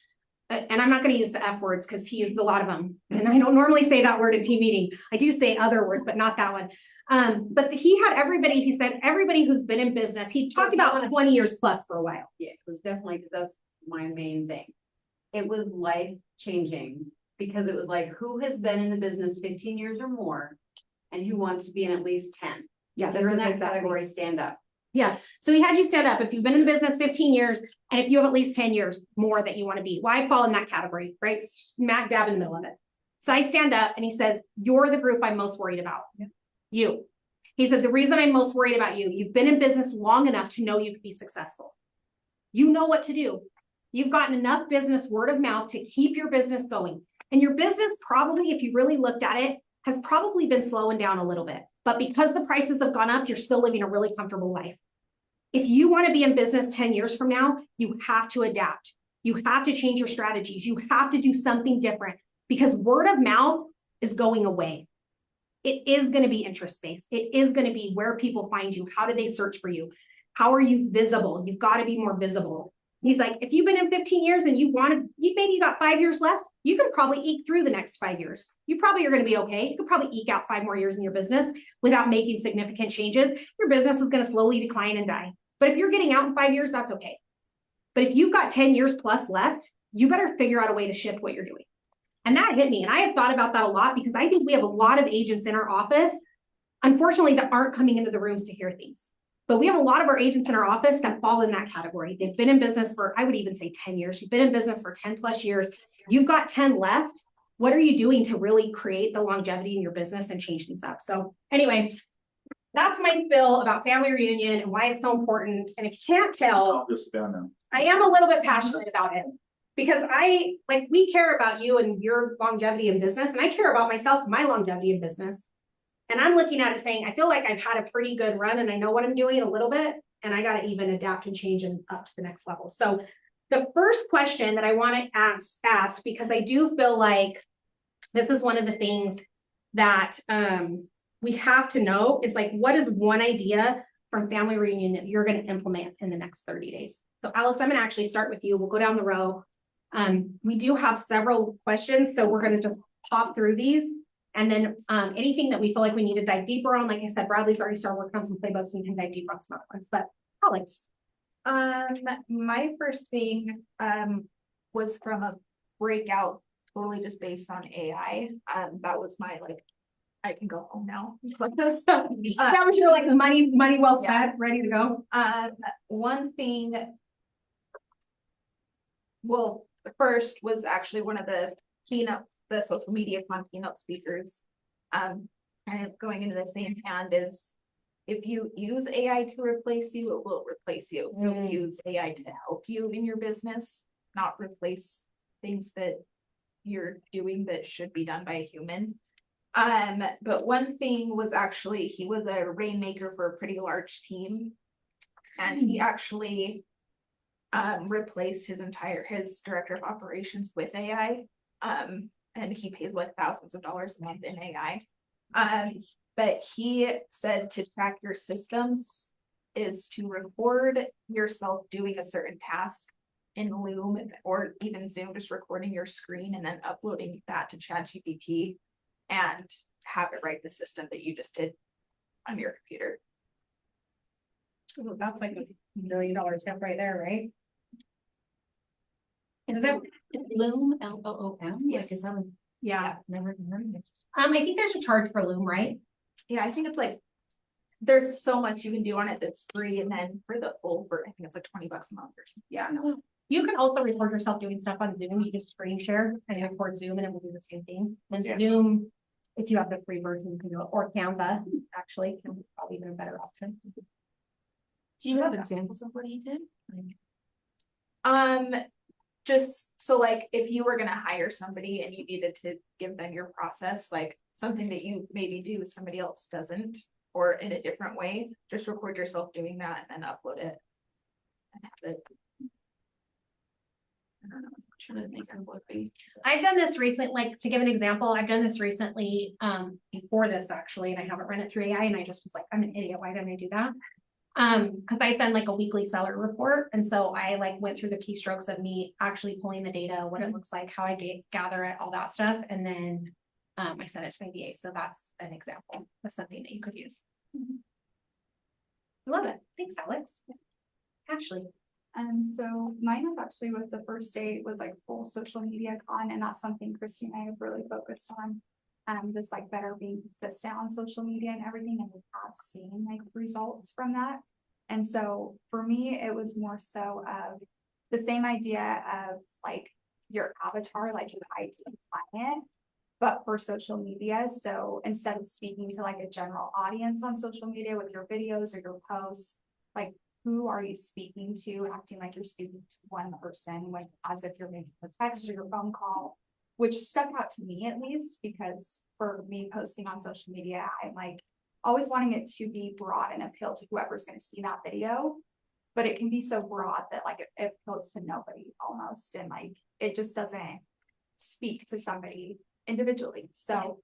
And I'm not going to use the F words because he used a lot of them. And I don't normally say that word in team meeting. I do say other words, but not that one. But he had everybody, he said, everybody who's been in business, he talked about 20 years plus for a while. Yeah, it was definitely because that's my main thing. It was life changing because it was like, who has been in the business 15 years or more and who wants to be in at least 10? Yeah, They're in that category, stand up. Yeah. So he had you stand up if you've been in the business 15 years and if you have at least 10 years more that you want to be. Well, I fall in that category, right? Smack dab in the middle of it. So I stand up and he says, you're the group I'm most worried about. Yep. You. He said, the reason I'm most worried about you, you've been in business long enough to know you could be successful. You know what to do. You've gotten enough business word of mouth to keep your business going. And your business probably, if you really looked at it, has probably been slowing down a little bit. But because the prices have gone up, you're still living a really comfortable life. If you want to be in business 10 years from now, you have to adapt. You have to change your strategies. You have to do something different because word of mouth is going away. It is going to be interest-based. It is going to be where people find you. How do they search for you? How are you visible? You've got to be more visible. He's like, if you've been in 15 years and maybe you got 5 years left, you can probably eke through the next 5 years. You probably are going to be okay. You could probably eke out 5 more years in your business without making significant changes. Your business is going to slowly decline and die. But if you're getting out in 5 years, that's okay. But if you've got 10 years plus left, you better figure out a way to shift what you're doing. And that hit me. And I have thought about that a lot because I think we have a lot of agents in our office, unfortunately, that aren't coming into the rooms to hear things. But we have a lot of our agents in our office that fall in that category. They've been in business for, I would even say 10 years. You've been in business for 10 plus years. You've got 10 left. what are you doing to really create the longevity in your business and change things up? So anyway, that's my spill about family reunion and why it's so important. And if you can't tell, Just down now. I am a little bit passionate about it because we care about you and your longevity in business, and I care about myself, my longevity in business. And I'm looking at it saying, I feel like I've had a pretty good run and I know what I'm doing a little bit, and I got to even adapt and change and up to the next level. So the first question that I want to ask, because I do feel like this is one of the things that we have to know is like, what is one idea from family reunion that you're going to implement in the next 30 days? So Alex, I'm going to actually start with you. We'll go down the row. We do have several questions, so we're going to just pop through these. And then anything that we feel like we need to dive deeper on, like I said, Bradley's already started working on some playbooks and we can dive deeper on some other ones. But Alex. My first thing, was from a breakout, totally just based on AI. That was my, like, I can go home now. That was your like money well spent, ready to go. One thing. Well, the first was actually one of the social media keynote speakers. Kind of going into the same hand is, if you use AI to replace you, it will replace you. So use AI to help you in your business, not replace things that you're doing that should be done by a human. But one thing was actually, he was a rainmaker for a pretty large team, and he actually replaced his director of operations with AI. And he pays like thousands of dollars a month in AI. But he said to track your systems is to record yourself doing a certain task in Loom or even Zoom, just recording your screen and then uploading that to ChatGPT and have it write the system that you just did on your computer. Ooh, that's like $1 million tip right there, right? Is that Loom, Loom? Yes. yeah. Never heard of it. I think there's a charge for Loom, right? Yeah, I think it's like, there's so much you can do on it that's free, and then for the full, I think it's like $20 a month or something. Yeah, no. You can also record yourself doing stuff on Zoom. You just screen share and record Zoom and it will do the same thing. And Yeah. Zoom, if you have the free version, you can do it, or Canva, actually, Canva's probably even a better option. Do you have examples of what he did? Just so like, if you were gonna hire somebody and you needed to give them your process, like something that you maybe do somebody else doesn't, or in a different way, just record yourself doing that and then upload it. And have it. I don't know, I'm trying to think of what be. I've done this recently, like to give an example, I've done this recently, before this actually, and I haven't run it through AI, and I just was like, I'm an idiot, why didn't I do that? Because I send like a weekly seller report, and so I like went through the keystrokes of me actually pulling the data, what it looks like, how I gather it, all that stuff, and then I sent it to my VA. So that's an example of something that you could use. I love it. Thanks, Alex. Ashley. So mine was actually with the first day was like full social media con, and that's something Christy and I have really focused on. Just like better being consistent on social media and everything, and we have seen like results from that. And so for me, it was more so of the same idea of like your avatar, like you ID client, but for social media. So instead of speaking to like a general audience on social media with your videos or your posts, like who are you speaking to, acting like you're speaking to one person, when as if you're making a text or your phone call, which stuck out to me at least, because for me posting on social media, I'm like always wanting it to be broad and appeal to whoever's going to see that video. But it can be so broad that like it appeals to nobody almost, and like it just doesn't speak to somebody individually. So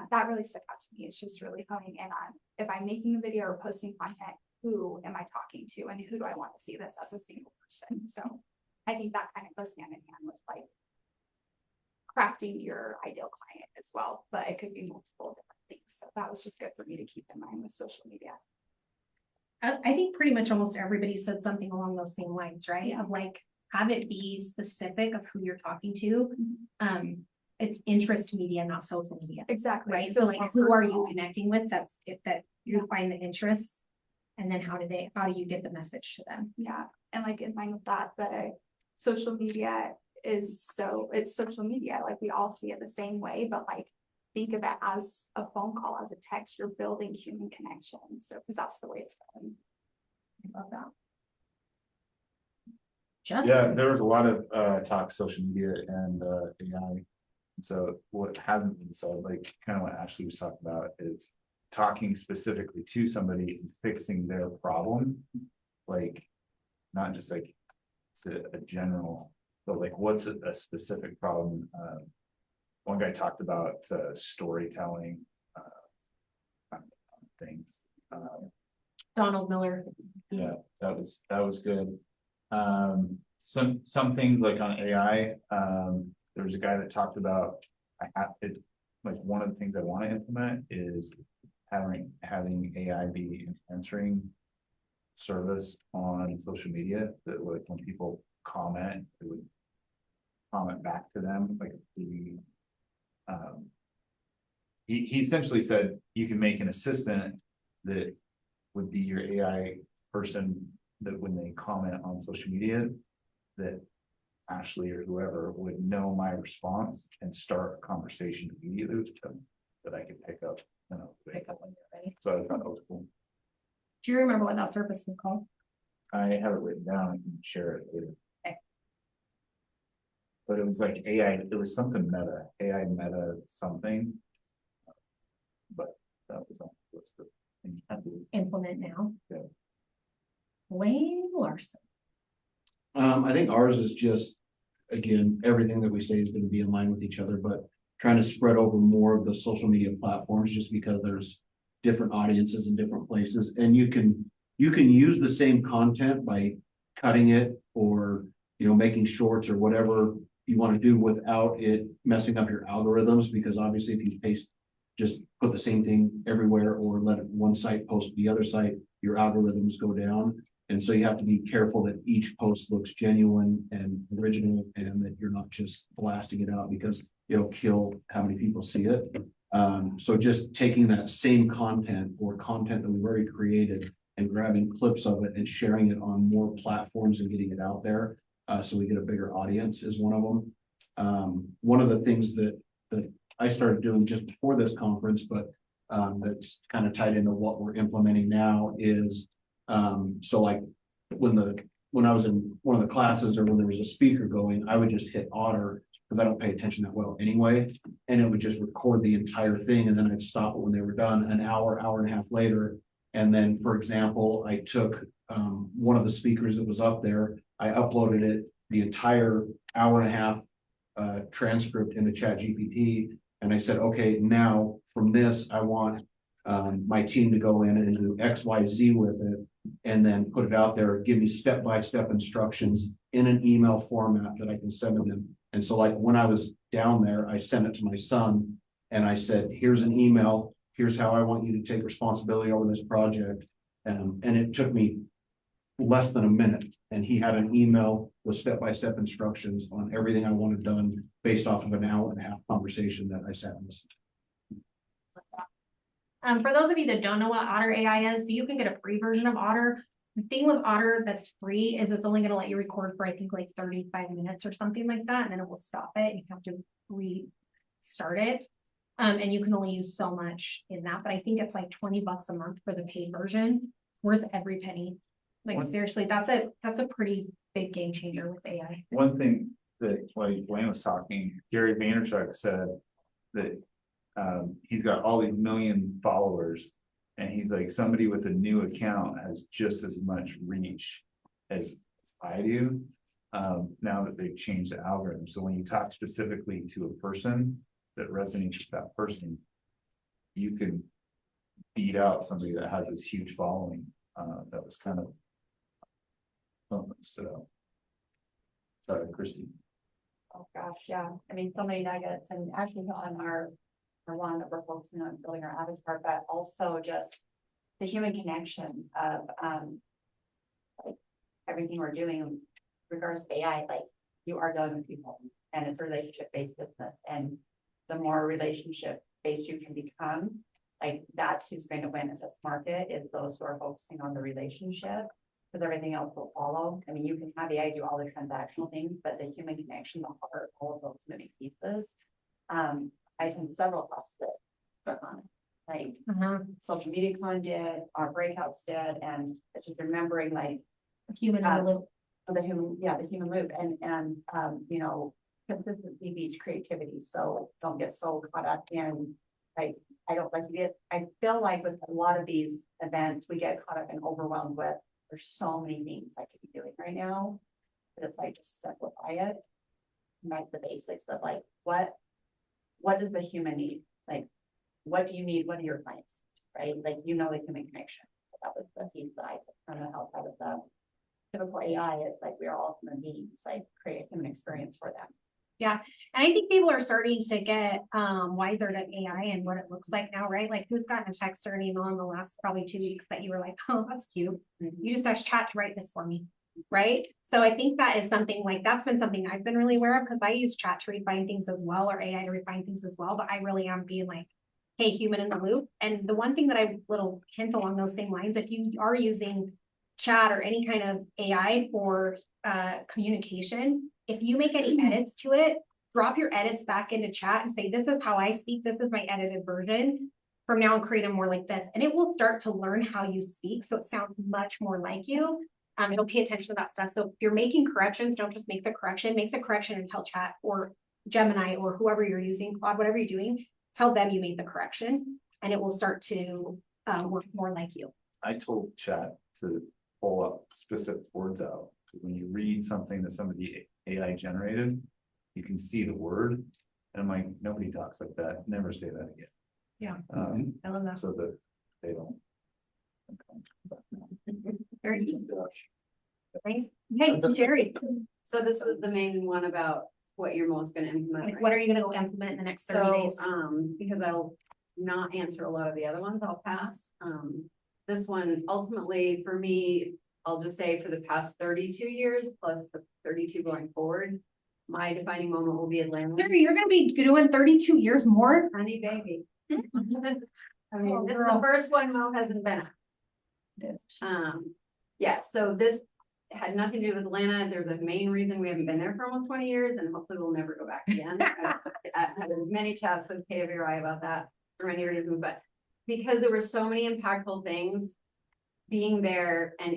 that really stuck out to me. It's just really honing in on, if I'm making a video or posting content, who am I talking to, and who do I want to see this as a single person? So I think that kind of goes hand in hand with like crafting your ideal client as well, but it could be multiple different things. So that was just good for me to keep in mind with social media. I think pretty much almost everybody said something along those same lines, right? Yeah. Of like, have it be specific of who you're talking to. It's interest media, not social media. Exactly. Right. It So feels like, more who are you personal. connecting with? That's if that you find the interests, and then how do you get the message to them? Yeah, and like in line with that, the social media, is so, it's social media, like we all see it the same way, but like think of it as a phone call, as a text, you're building human connections. So, because that's the way it's going. I love that. Yeah, Justin, there was a lot of talk social media and AI. So what hasn't been said, like kind of what Ashley was talking about, is talking specifically to somebody and fixing their problem. Like, not just like it's a general, but like what's a specific problem? One guy talked about storytelling things. Donald Miller. Yeah, that was good. Some things like on AI, there was a guy that talked about, I have to, like, one of the things I want to implement is having AI be an answering service on social media, that like when people comment, it would comment back to them, like the he essentially said you can make an assistant that would be your AI person, that when they comment on social media, that Ashley or whoever would know my response and start a conversation immediately with them that I could pick up, you know. Pick up when you're ready. So I thought that was cool. Do you remember what that service was called? I have it written down, I can share it later. Okay. But it was like AI, it was something meta, AI meta something. But that was on the list of things to do. Implement now. Yeah. Wayne Larson. I think ours is just, again, everything that we say is gonna be in line with each other, but trying to spread over more of the social media platforms, just because there's different audiences in different places, and you can use the same content by cutting it, or, you know, making shorts or whatever you want to do without it messing up your algorithms, because obviously if you just put the same thing everywhere, or let one site post the other site, your algorithms go down. And so you have to be careful that each post looks genuine and original, and that you're not just blasting it out, because it'll kill how many people see it. So just taking that same content, or content that we've already created, and grabbing clips of it and sharing it on more platforms and getting it out there, so we get a bigger audience, is one of them. One of the things that I started doing just before this conference, but that's kind of tied into what we're implementing now, is so like when I was in one of the classes, or when there was a speaker going, I would just hit Otter, because I don't pay attention that well anyway, and it would just record the entire thing, and then I'd stop it when they were done, an hour and a half later. And then, for example, I took one of the speakers that was up there, I uploaded it, the entire hour and a half transcript into ChatGPT, and I said, okay, now from this, I want my team to go in and do X, Y, Z with it, and then put it out there, give me step-by-step instructions in an email format that I can send to them. And so like when I was down there, I sent it to my son, and I said, here's an email, here's how I want you to take responsibility over this project. And it took me less than a minute, and he had an email with step-by-step instructions on everything I wanted done, based off of an hour and a half conversation that I sat and listened to. For those of you that don't know what Otter AI is, so you can get a free version of Otter. The thing with Otter that's free is it's only going to let you record for, I think, like 35 minutes or something like that, and then it will stop it. You have to restart it. And you can only use so much in that, but I think it's like $20 a month for the paid version, worth every penny. Like seriously, that's a pretty big game changer with AI. One thing that, like Wayne was talking, Gary Vaynerchuk said that he's got all these million followers, and he's like, somebody with a new account has just as much reach as I do, now that they've changed the algorithm. So when you talk specifically to a person that resonates with that person, you can beat out somebody that has this huge following. That was kind of something that stood out. Sorry, Christy. Oh, gosh, yeah. I mean, so many nuggets, and actually on our one that we're focusing on building our avatar, but also just the human connection of like everything we're doing in regards to AI. Like, you are dealing with people, and it's a relationship-based business, and the more relationship-based you can become, like, that's who's going to win in this market, is those who are focusing on the relationship Because everything else will follow. I mean, you can have AI do all the transactional things, but the human connection, the heart, all of those moving pieces. I think several of us that struck on it. Like social media con did, our breakouts did, and it's just remembering like Human in the loop. the human loop and you know, consistency beats creativity. So don't get so caught up in like, I feel like with a lot of these events, we get caught up and overwhelmed with, there's so many things I could be doing right now. But it's like, just simplify it. Like the basics of like, what does the human need? Like, what do you need? What are your clients? Right? Like, you know, the human connection. So that was the piece that I kind of helped out with the typical AI. It's like, we're all human beings, like create a human experience for them. Yeah, and I think people are starting to get wiser to AI and what it looks like now, right? Like, who's gotten a text or an email in the last probably 2 weeks that you were like, oh, that's cute. You just asked chat to write this for me, right? So I think that is something like, that's been something I've been really aware of, because I use chat to refine things as well, or AI to refine things as well, but I really am being like, hey, human in the loop. And the one thing that I little hint along those same lines, if you are using chat or any kind of AI for communication, if you make any edits to it, drop your edits back into chat and say, this is how I speak. This is my edited version. From now on, create them more like this. And it will start to learn how you speak. So it sounds much more like you. It'll pay attention to that stuff. So if you're making corrections, don't just make the correction and tell chat or Gemini or whoever you're using, Claude, whatever you're doing, tell them you made the correction and it will start to work more like you. I told chat to pull up specific words out. When you read something that somebody AI generated, you can see the word. And I'm like, nobody talks like that. Never say that again. Yeah. I love that. So that they don't. Very good. Thanks. Hey, Sherry, So this was the main one about what you're most gonna implement. like, right? what are you gonna go implement in the next 30 So, days? because I'll not answer a lot of the other ones, I'll pass. This one, ultimately, for me, I'll just say for the past 32 years, plus the 32 going forward, my defining moment will be Atlanta. Sherry, you're gonna be doing 32 years more? Honey baby. I Oh, mean, this is girl. the first one Mo hasn't been at. Yeah, so this had nothing to do with Atlanta. There's a main reason we haven't been there for almost 20 years, and hopefully we'll never go back again. I've had many chats with KWI about that for many reasons, but because there were so many impactful things being there, and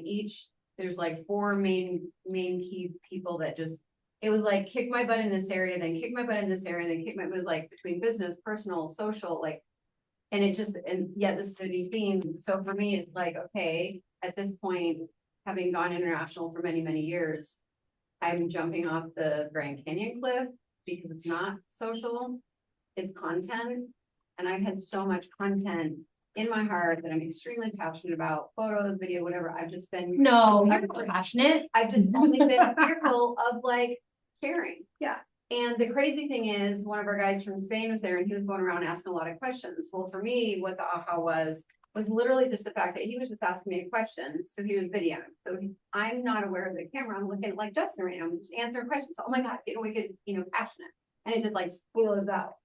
there's like 4 main key people that just, it was like kick my butt in this area, then kick my butt in this area, then it was like between business, personal, social, like, and it just, and yet the city theme. So for me, it's like, okay, at this point, having gone international for many, many years, I'm jumping off the Grand Canyon cliff because it's not social, it's content. And I've had so much content in my heart that I'm extremely passionate about, photos, video, whatever. I've just been. No, you're passionate. I've just only been fearful of like sharing. Yeah. And the crazy thing is, one of our guys from Spain was there and he was going around asking a lot of questions. Well, for me, what the aha was literally just the fact that he was just asking me a question. So he was videoing. So I'm not aware of the camera. I'm looking like Justin right now. I'm just answering questions. Oh my God, getting wicked, passionate. And it just like spoils out.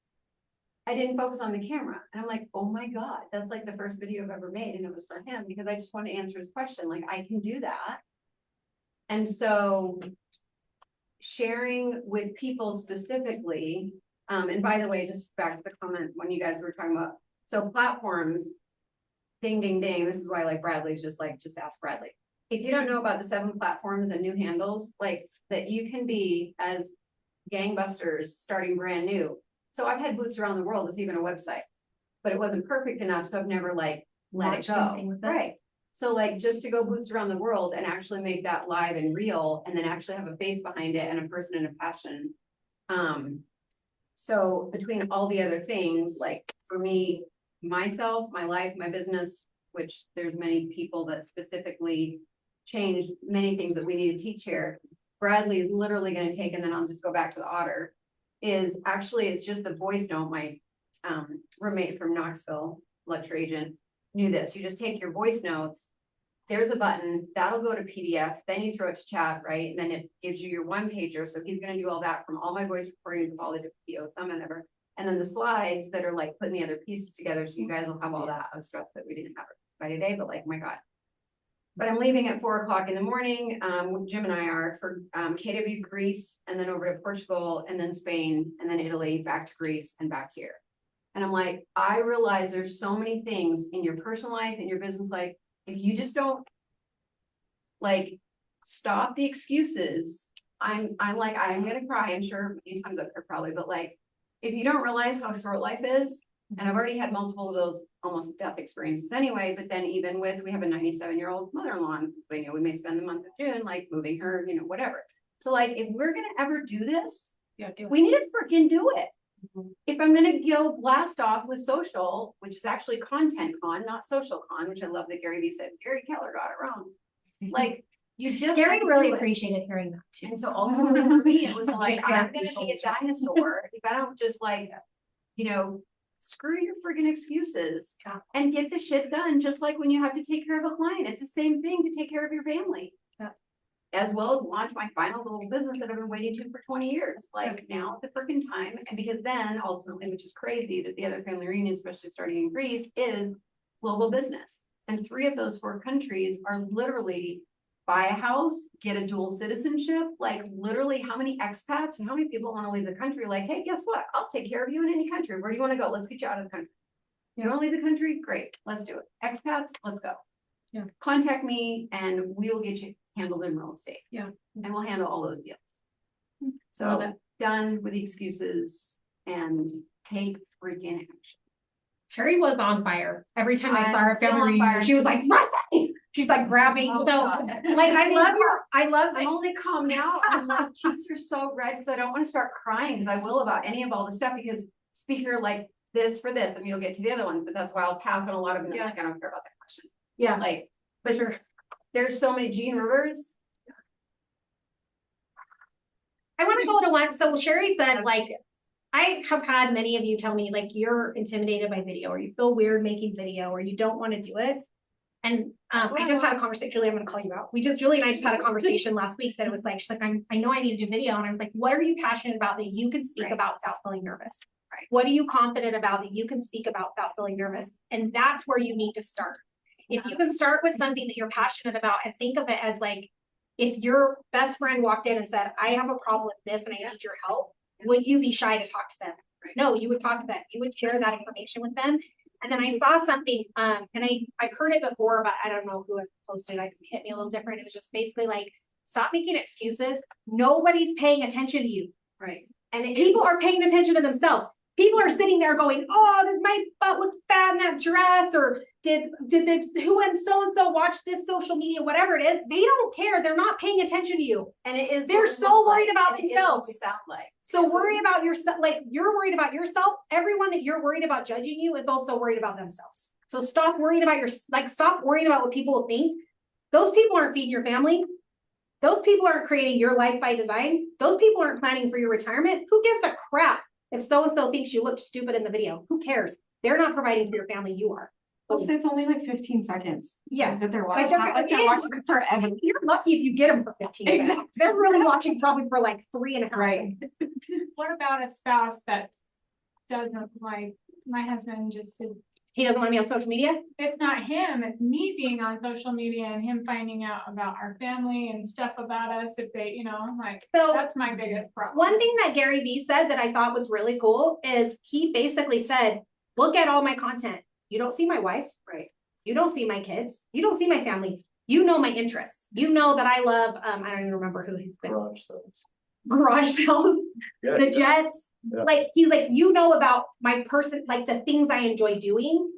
I didn't focus on the camera. And I'm like, oh my God, that's like the first video I've ever made. And it was for him because I just wanted to answer his question. Like, I can do that. And so sharing with people specifically, and by the way, just back to the comment when you guys were talking about, so platforms, ding, ding, ding. This is why like Bradley's just ask Bradley. If you don't know about the 7 platforms and new handles, like that you can be as gangbusters starting brand new. So I've had boots around the world. It's even a website, but it wasn't perfect enough. So I've never like let it go. Right. So like just to go boots around the world and actually make that live and real and then actually have a face behind it and a person and a passion. So between all the other things, like for me, myself, my life, my business, which there's many people that specifically changed many things that we need to teach here. Bradley is literally going to take, and then I'll just go back to the otter, is actually, it's just the voice note. My roommate from Knoxville, lecture agent, knew this. You just take your voice notes, there's a button, that'll go to PDF, then you throw it to chat, right? And then it gives you your 1-pager. So he's going to do all that from all my voice recordings of all the different CEOs, some and ever. And then the slides that are like putting the other pieces together. So you guys will have all that. I was stressed that we didn't have it by today, but like, my God. But I'm leaving at 4 o'clock in the morning, Jim and I are for, KW Greece, and then over to Portugal, and then Spain, and then Italy, back to Greece and back here. And I'm like, I realize there's so many things in your personal life, in your business life, if you just don't like stop the excuses, I'm like, I'm gonna cry, I'm sure many times up here probably, but like, if you don't realize how short life is, and I've already had multiple of those almost death experiences anyway, but then even with, we have a 97-year-old mother-in-law in Pennsylvania, we may spend the month of June, like moving her, whatever. So like, if we're gonna ever do this, we need to freaking do it. If I'm gonna go blast off with social, which is actually content con, not social con, which I love that Gary Vee said, Gary Keller got it wrong. Like, you just. Gary have to really do it. appreciated hearing that too. And so ultimately for me, it was like, Yeah. I'm gonna be a dinosaur if I don't just like, screw your friggin' excuses Yeah. and get the shit done, just like when you have to take care of a client. It's the same thing to take care of your family. Yeah. As well as launch my final little business that I've been waiting to for 20 years. Like now the freaking time. And because then ultimately, which is crazy that the other family reunion, especially starting in Greece, is global business. And 3 of those 4 countries are literally buy a house, get a dual citizenship, like literally how many expats and how many people want to leave the country? Like, hey, guess what? I'll take care of you in any country. Where do you want to go? Let's get you out of the country. You want to leave the country? Great. Let's do it. Expats, let's go. Yeah. Contact me and we will get you handled in real estate. Yeah. And we'll handle all those deals. Love So it. done with the excuses and take freaking action. Sherry was on fire. Every time I saw I'm her still family on reunion, fire. she was like, Rusty! She's like grabbing. Oh, So God. like, I love I'm only calm now. I'm like, cheeks are so red because I don't want to start crying because I will about any of all this stuff because speaker like this for this, and you'll get to the other ones, but that's why I'll pass on a lot of them. Yeah. Like, I don't care about that question. Yeah. Like, but there's so many Gene Rivers. I want to go to one. So Sherry said, like, I have had many of you tell me, like, you're intimidated by video, or you feel weird making video, or you don't want to do it. And I just had a conversation. Julie, I'm going to call you out. Julie and I just had a conversation last week that it was like, she's like, I know I need to do video. And I was like, what are you passionate about that you can speak about without feeling nervous? Right. What are you confident about that you can speak about without feeling nervous? And that's where you need to start. If you can start with something that you're passionate about and think of it as like, if your best friend walked in and said, I have a problem with this and I need your help, would you be shy to talk to them? Right. No, you would talk to them. You would share that information with them. And then I saw something, and I've heard it before, but I don't know who it posted. It hit me a little different. It was just basically like, stop making excuses. Nobody's paying attention to you. Right. And people are paying attention to themselves. People are sitting there going, oh, did my butt look fat in that dress? Or did who and so watch this social media, whatever it is. They don't care. They're not paying attention to you. And it is. They're so worried about and it is what themselves. we sound like. So worry about yourself. Like, you're worried about yourself. Everyone that you're worried about judging you is also worried about themselves. So stop worrying about stop worrying about what people think. Those people aren't feeding your family. Those people aren't creating your life by design. Those people aren't planning for your retirement. Who gives a crap if so-and-so thinks you look stupid in the video? Who cares? They're not providing for your family. You are. Plus, it's only like 15 seconds. Yeah. That they're Like, watching. It's not like they're watching it forever. You're lucky if you get them for 15 seconds. Exactly. They're really watching probably for like 3.5. Right. What about a spouse that doesn't like, my husband just said, He doesn't want to be on social media? it's not him, it's me being on social media and him finding out about our family and stuff about us if they, like, So that's my biggest problem. one thing that Gary Vee said that I thought was really cool is he basically said, look at all my content. You don't see my wife, Right. You don't see my kids. You don't see my family. You know my interests. You know that I love, I don't even remember who he's been. Garage sales, Yeah, the jets. Yeah. Like, he's like, you know about my person, like the things I enjoy doing.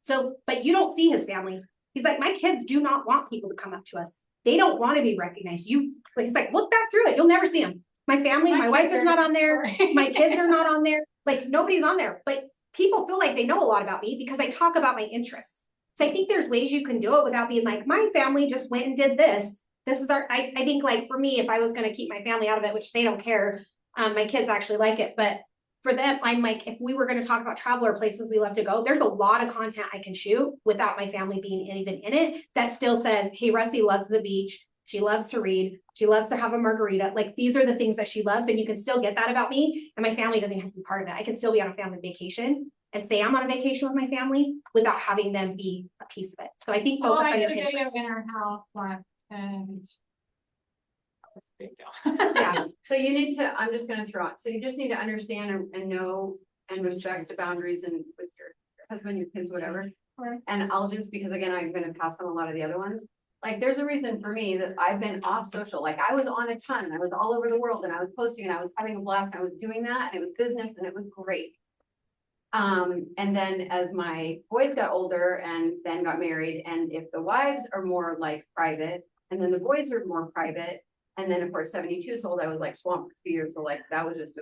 So, but you don't see his family. He's like, my kids do not want people to come up to us. They don't want to be recognized. He's like, look back through it. You'll never see them. My family, my wife is not on there. My kids are not on there. Like, nobody's on there, but people feel like they know a lot about me because I talk about my interests. So I think there's ways you can do it without being like, my family just went and did this. This is I think, like, for me, if I was going to keep my family out of it, which they don't care, my kids actually like it. But for them, I'm like, if we were going to talk about travel or places we love to go, there's a lot of content I can shoot without my family being even in it that still says, hey, Rusty loves the beach. She loves to read. She loves to have a margarita. Like, these are the things that she loves. And you can still get that about me. And my family doesn't have to be part of it. I can still be on a family vacation and say I'm on a vacation with my family without having them be a piece of it. So I think Oh, focus I on your did a video in Pinterest. our house once and. That was a big deal. Yeah, So you need to, I'm just gonna throw out, so you just need to understand and know and respect the boundaries and with your husband, your kids, whatever. Right. And I'll just, because again, I'm gonna pass on a lot of the other ones. Like, there's a reason for me that I've been off social, like I was on a ton, I was all over the world and I was posting and I was having a blast, and I was doing that and it was business and it was great. And then as my boys got older and then got married, and if the wives are more like private, and then the boys are more private, and then of course 72 sold, I was like swamped for 2 years, so like that was just a,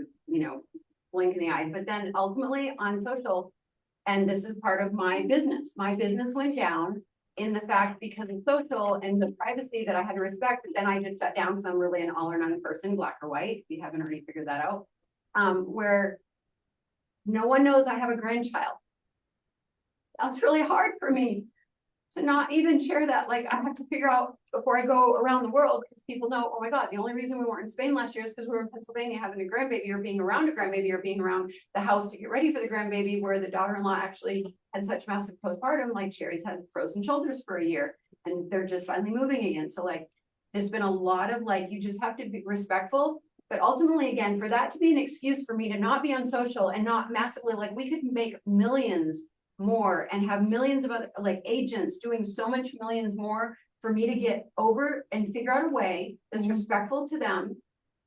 blink in the eye. But then ultimately on social, and this is part of my business went down in the fact because of social and the privacy that I had to respect, but then I just shut down because I'm really an all or none person, black or white, if you haven't already figured that out. Where no one knows I have a grandchild. That's really hard for me to not even share that. Like, I have to figure out before I go around the world, because people know, oh my God, the only reason we weren't in Spain last year is because we were in Pennsylvania having a grandbaby, or being around a grandbaby, or being around the house to get ready for the grandbaby, where the daughter-in-law actually had such massive postpartum. Like, Sherry's had frozen shoulders for a year and they're just finally moving again. So like, there's been a lot of like, you just have to be respectful. But ultimately, again, for that to be an excuse for me to not be on social and not massively, like, we could make millions more and have millions of other like agents doing so much millions more, for me to get over and figure out a way that's respectful to them,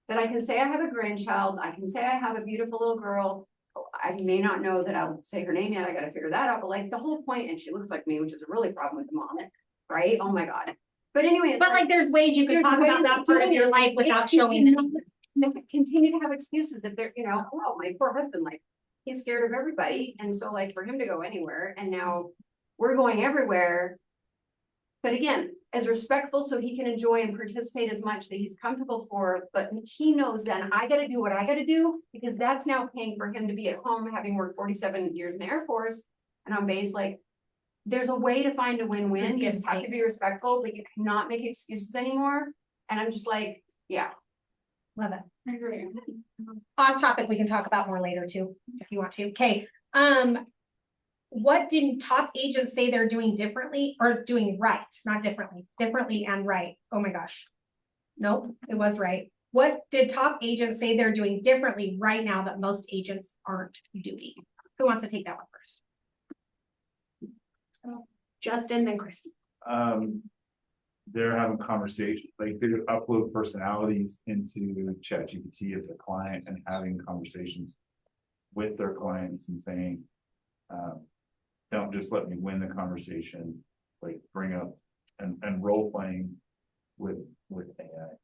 that I can say I have a grandchild, I can say I have a beautiful little girl. I may not know that I'll say her name yet, I gotta figure that out, but like the whole point, and she looks like me, which is a really problem with the mom, right? Oh my God. But anyway, it's but like there's ways you can there's talk ways about that of part of doing your it. life without If you showing them. continue to have excuses if they're, oh, my poor husband, like, he's scared of everybody. And so like for him to go anywhere, and now we're going everywhere. But again, as respectful, so he can enjoy and participate as much that he's comfortable for, but he knows then I gotta do what I gotta do, because that's now paying for him to be at home, having worked 47 years in the Air Force and on base. Like, there's a way to find a win-win. You just have to be respectful, but you cannot make excuses anymore. And I'm just like, yeah. Love it. I agree. Off topic, we can talk about more later too, if you want to. Okay. What did top agents say they're doing differently or doing right? Not differently and right. Oh my gosh. Nope, it was right. What did top agents say they're doing differently right now that most agents aren't doing? Who wants to take that one first? Justin, then Christy. They're having conversations, like they upload personalities into ChatGPT of the client and having conversations with their clients and saying, don't just let me win the conversation, like bring up and role playing with AI.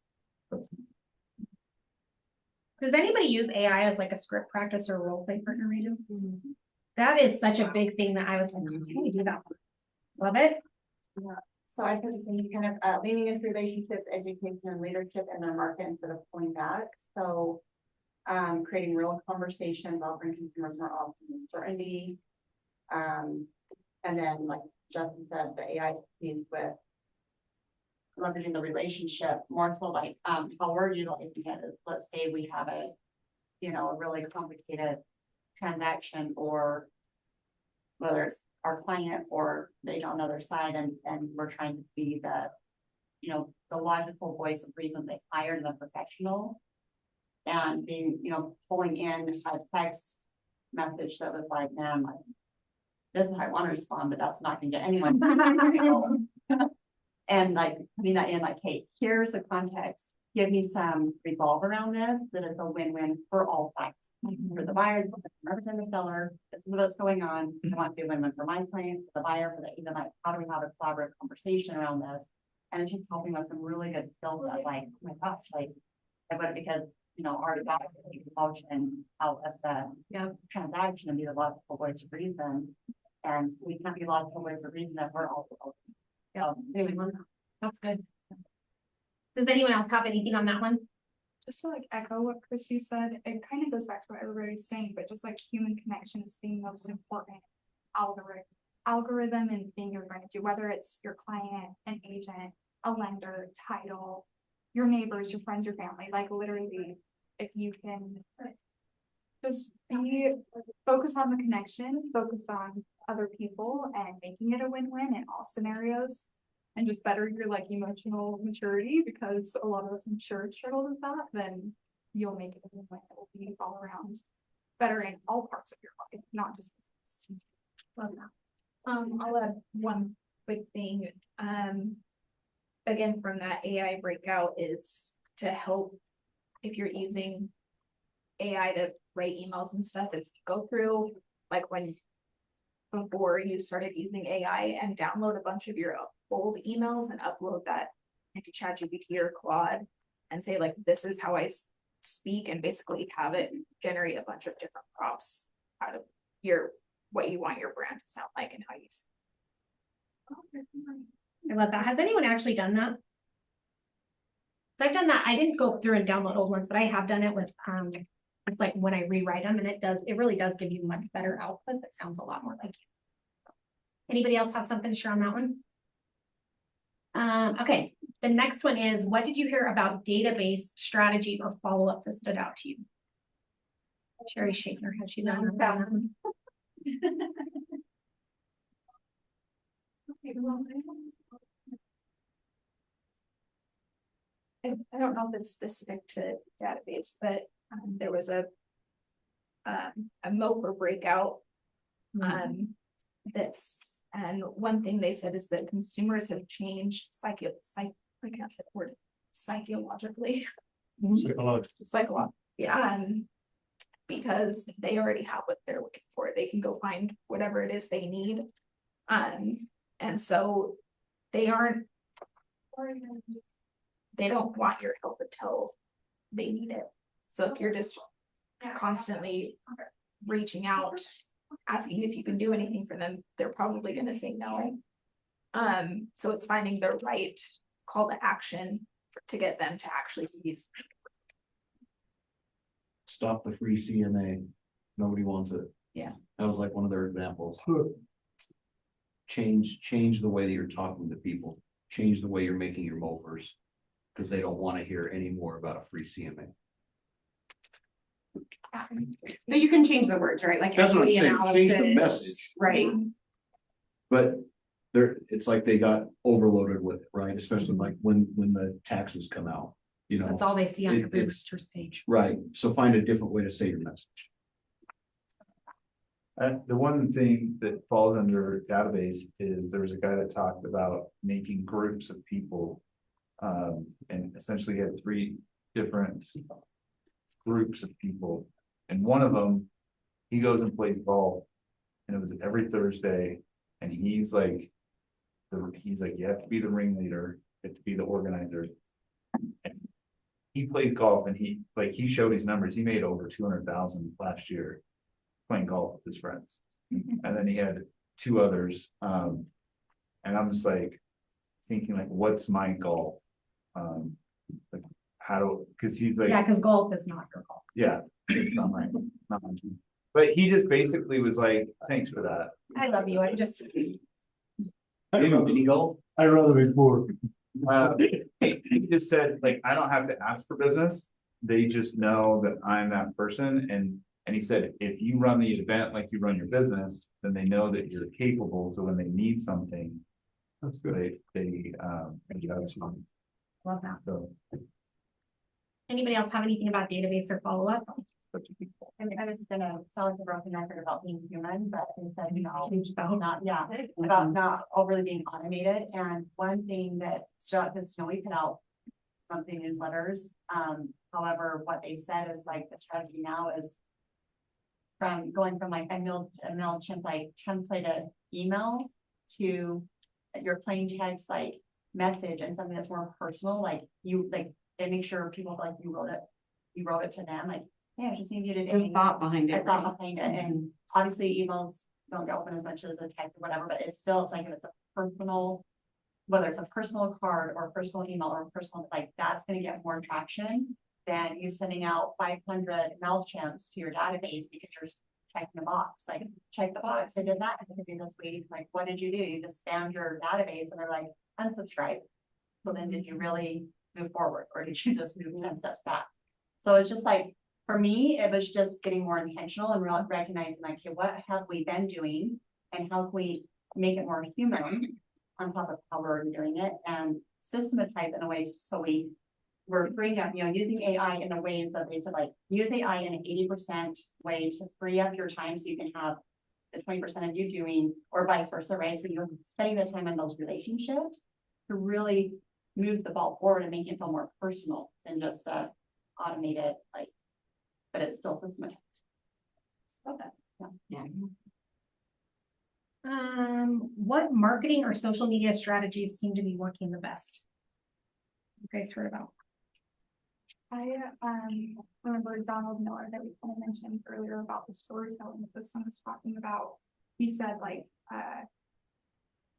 Does anybody use AI as like a script practice or role play partner region? That is such a big thing that I was like, how can we do that? Love it. So I put this in kind of leaning into relationships, education, and leadership in their market instead of pulling back. So creating real conversations, offering consumers more options and certainty. And then, like Justin said, the AI piece with leveraging the relationship more so like how we're utilizing it is, let's say we have a really complicated transaction, or whether it's our client or the agent on the other side, and we're trying to be the logical voice of reason. They hired the professional, and being, pulling in a text message that was like, man, like, this is how I want to respond, but that's not gonna get anyone. And like putting that in, like, hey, here's the context, give me some resolve around this, that is a win-win for all sides. For the buyer, represent the seller, this is what's going on. I want to be a win-win for my client, for the buyer, for the agent. Like, how do we have a collaborative conversation around this? And it's just helping with some really good skills that, like, oh my gosh, like, I would, because already got emotion out of the transaction and be the logical voice of reason. And we can't be logical voice of reason if we're also Anyway, that's good. Does anyone else have anything on that one? Just to like echo what Christy said, it kind of goes back to what everybody's saying, but just like human connection is the most important algorithm and thing you're going to do, whether it's your client, an agent, a lender, title, your neighbors, your friends, your family. Like, literally, if you can just be focus on the connection, focus on other people and making it a win-win in all scenarios. And just better your like emotional maturity, because a lot of us I'm sure struggle with that, then you'll make it a win-win. It will be all around better in all parts of your life, not just business. Love that. I'll add one quick thing. Again, from that AI breakout is to help if you're using AI to write emails and stuff, it's to go through like when before you started using AI and download a bunch of your old emails and upload that into ChatGPT or Claude and say like, this is how I speak, and basically have it generate a bunch of different prompts out of your what you want your brand to sound like and how you I love that. Has anyone actually done that? I've done that. I didn't go through and download old ones, but I have done it with, it's like when I rewrite them, and it really does give you much better output that sounds a lot more like you. Anybody else have something to share on that one? Okay, the next one is, what did you hear about database strategy or follow-up that stood out to you? Sherry's shaking her head. She's on her phone. I don't know if it's specific to database, but there was a MOPR breakout. That's, and one thing they said is that consumers have changed I can't say the word, psychologically, because they already have what they're looking for. They can go find whatever it is they need. And so they don't want your help until they need it. So if you're just constantly reaching out, asking if you can do anything for them, they're probably going to say no. So it's finding the right call to action to get them to actually use. Stop the free CMA. Nobody wants it. Yeah. That was like one of their examples. Change the way that you're talking to people. Change the way you're making your MOFers, because they don't want to hear any more about a free CMA. But you can change the words, right? Like That's what I'm equity saying. Change the analysis, message. right? But it's like they got overloaded with it, right? Especially like when the taxes come out, you know. That's all they see on your It's visitor's page. right. So find a different way to say your message. The one thing that falls under database is there was a guy that talked about making groups of people. And essentially had 3 different groups of people. And one of them, he goes and plays golf. And it was every Thursday. And he's like, you have to be the ringleader, you have to be the organizer. And he played golf, and he showed his numbers. He made over 200,000 last year playing golf with his friends. And then he had 2 others. And I'm just like thinking like, what's my golf? Like because he's like, Yeah, because golf is not your golf. yeah, it's not my team. But he just basically was like, thanks for that. I love you. I'm just. I'd rather be poor. He just said, like, I don't have to ask for business. They just know that I'm that person. And he said, if you run the event like you run your business, then they know that you're capable. So when they need something, That's good. they Love that. so. Anybody else have anything about database or follow-up? I mean, I was gonna sound like a broken record about being human, but instead, Huge about not overly being automated. And one thing that stood out, because we put out monthly newsletters. However, what they said is like the strategy now is from going from like a MailChimp like templated email to your plain text like message and something that's more personal, like they make sure people like you wrote it to them, like, hey, I just need you today. There's thought behind it. And obviously emails don't get open as much as a text or whatever, but it's like if it's a personal, whether it's a personal card or a personal email or a personal, like that's gonna get more traction than you sending out 500 MailChimps to your database because you're checking the box, like check the box. I did that this week. Like, what did you do? You just spammed your database and they're like, unsubscribe. So then did you really move forward, or did you just move 10 steps back? So it's just like For me, it was just getting more intentional and recognizing like, okay, what have we been doing? And how can we make it more human on top of how we're doing it and systematize it in a way so we're bringing up, using AI in a way that they said like, use AI in an 80% way to free up your time so you can have the 20% of you doing, or vice versa, right? So you're spending the time in those relationships to really move the ball forward and make it feel more personal than just automated, like, but it's still systematized. Okay. Yeah. What marketing or social media strategies seem to be working the best? You guys heard about? I remember Donald Miller that we kind of mentioned earlier about the storytelling that this one was talking about. He said like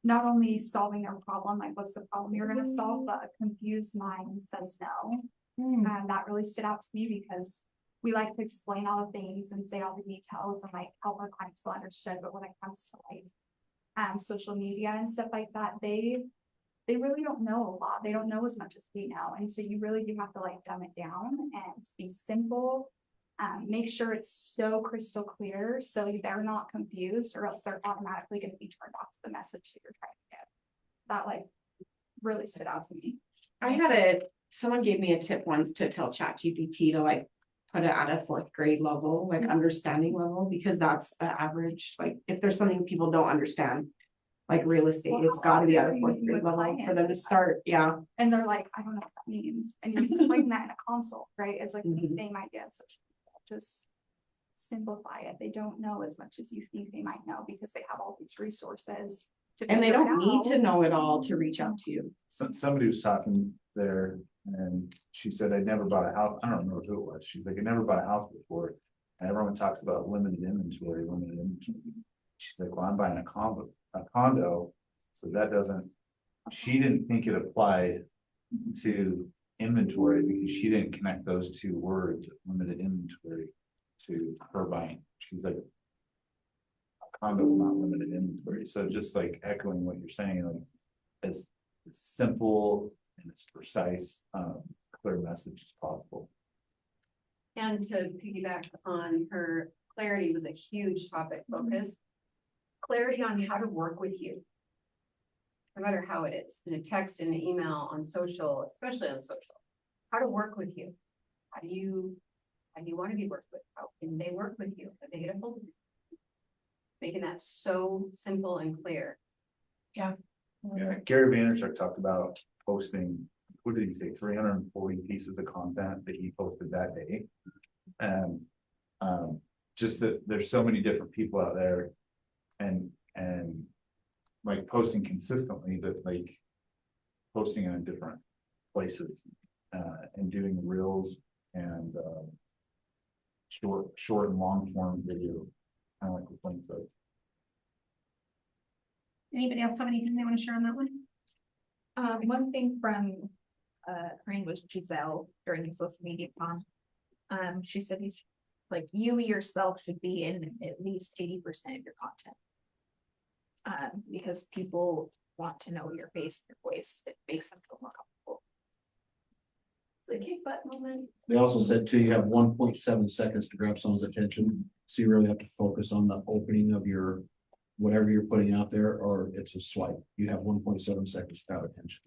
not only solving their problem, like what's the problem you're gonna solve, but a confused mind says no. And that really stood out to me because we like to explain all the things and say all the details and like help our clients feel understood, but when it comes to like social media and stuff like that, they really don't know a lot. They don't know as much as we know. And so you really do have to like dumb it down and be simple. Make sure it's so crystal clear so they're not confused or else they're automatically going to be turned off to the message that you're trying to get. That like really stood out to me. Someone gave me a tip once to tell ChatGPT to like put it at a 4th grade level, like understanding level, because that's the average. Like if there's something people don't understand, like real estate, it's got to be at a 4th grade level for them to start. Yeah. And they're like, I don't know what that means. And you're explaining that in a console, right? It's like the same idea. So just simplify it. They don't know as much as you think they might know because they have all these resources. And they don't need to know it all to reach out to you. Somebody was talking there and she said, I never bought a house. I don't remember who it was. She's like, I never bought a house before. And everyone talks about limited inventory. She's like, well, I'm buying a condo. So that doesn't, she didn't think it applied to inventory because she didn't connect those 2 words, limited inventory, to her buying. She's like, a condo is not limited inventory. So just like echoing what you're saying, like as simple and as precise, clear message as possible. And to piggyback on her, clarity was a huge topic focus. Clarity on how to work with you. No matter how it is, in a text, in an email, on social, especially on social. How to work with you. How do you want to be worked with? How can they work with you? How they get a hold of you? Making that so simple and clear. Yeah, Gary Vaynerchuk talked about posting, what did he say, 340 pieces of content that he posted that day. And just that there's so many different people out there and like posting consistently, but like posting in different places and doing reels and short and long form video, kind of like the things that. Anybody else have anything they want to share on that one? One thing from her name was Giselle during the social media con. She said you yourself should be in at least 80% of your content. Because people want to know your face, your voice. It makes them feel more comfortable. It's a kick butt moment. They also said too, you have 1.7 seconds to grab someone's attention. So you really have to focus on the opening of your, whatever you're putting out there, or it's a swipe. You have 1.7 seconds to grab attention.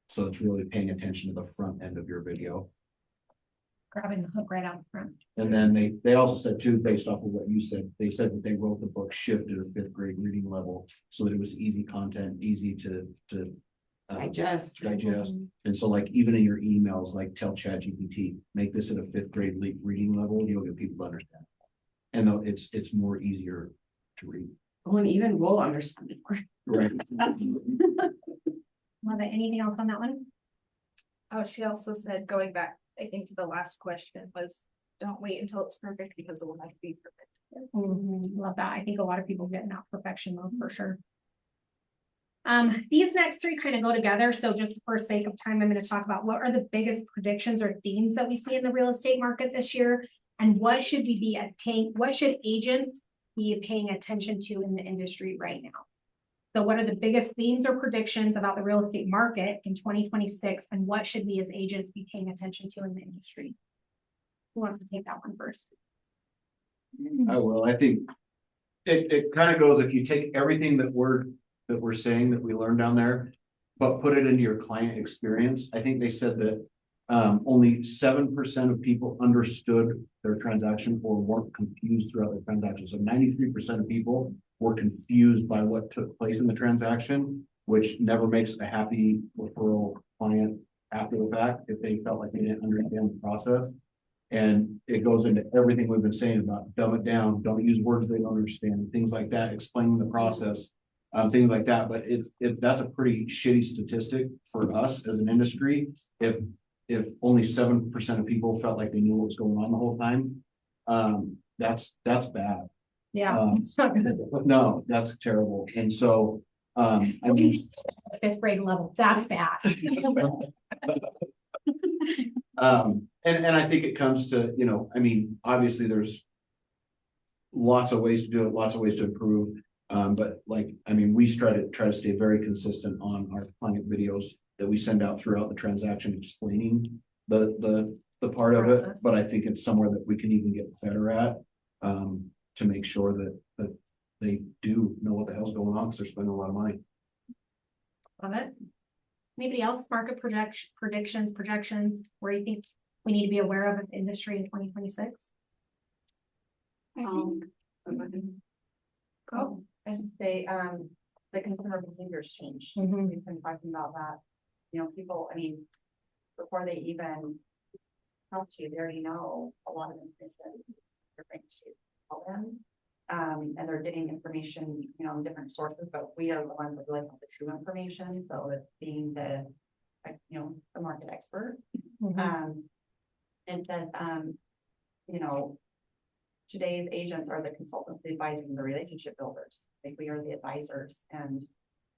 So it's really paying attention to the front end of your video. Grabbing the hook right out front. And then they also said too, based off of what you said, they said that they wrote the book Shift at a 5th grade reading level so that it was easy content, easy to digest. And so like even in your emails, like tell ChatGPT, make this at a 5th grade reading level, you'll get people to understand. And though it's more easier to read. Oh, and even we'll understand it more. Right. Love it. Anything else on that one? Oh, she also said, going back, I think to the last question was, don't wait until it's perfect because it will never be perfect. Love that. I think a lot of people get in that perfection mode for sure. These next 3 kind of go together. So just for sake of time, I'm going to talk about what are the biggest predictions or themes that we see in the real estate market this year, and what should we be what should agents be paying attention to in the industry right now? So what are the biggest themes or predictions about the real estate market in 2026, and what should we as agents be paying attention to in the industry? Who wants to take that one first? I will, I think it kind of goes, if you take everything that we're saying that we learned down there, but put it into your client experience. I think they said that only 7% of people understood their transaction or weren't confused throughout the transaction. So 93% of people were confused by what took place in the transaction, which never makes a happy referral client after the fact if they felt like they didn't understand the process. And it goes into everything we've been saying about dumb it down, don't use words they don't understand, things like that, explaining the process, things like that. But that's a pretty shitty statistic for us as an industry. If only 7% of people felt like they knew what was going on the whole time, that's bad. Yeah, it's not good. No, that's terrible. And so, I mean, Fifth grade level, that's bad. And I think it comes to, you know, I mean, obviously there's lots of ways to do it, lots of ways to improve. But like, I mean, we try to stay very consistent on our client videos that we send out throughout the transaction, explaining the part of it. But I think it's somewhere that we can even get better at, to make sure that they do know what the hell's going on, because they're spending a lot of money. Love it. Anybody else, market projections, where you think we need to be aware of the industry in 2026? Cool. I just say, the consumer behaviors change. Mhm. We've been talking about that. You know, people, I mean, before they even talk to you, they already know a lot of information. They're going to tell them. And they're getting information, you know, in different sources, but we are the ones that really have the true information. So it's being the, like, you know, the market expert. And says, you know, today's agents are the consultants advising the relationship builders. Like we are the advisors and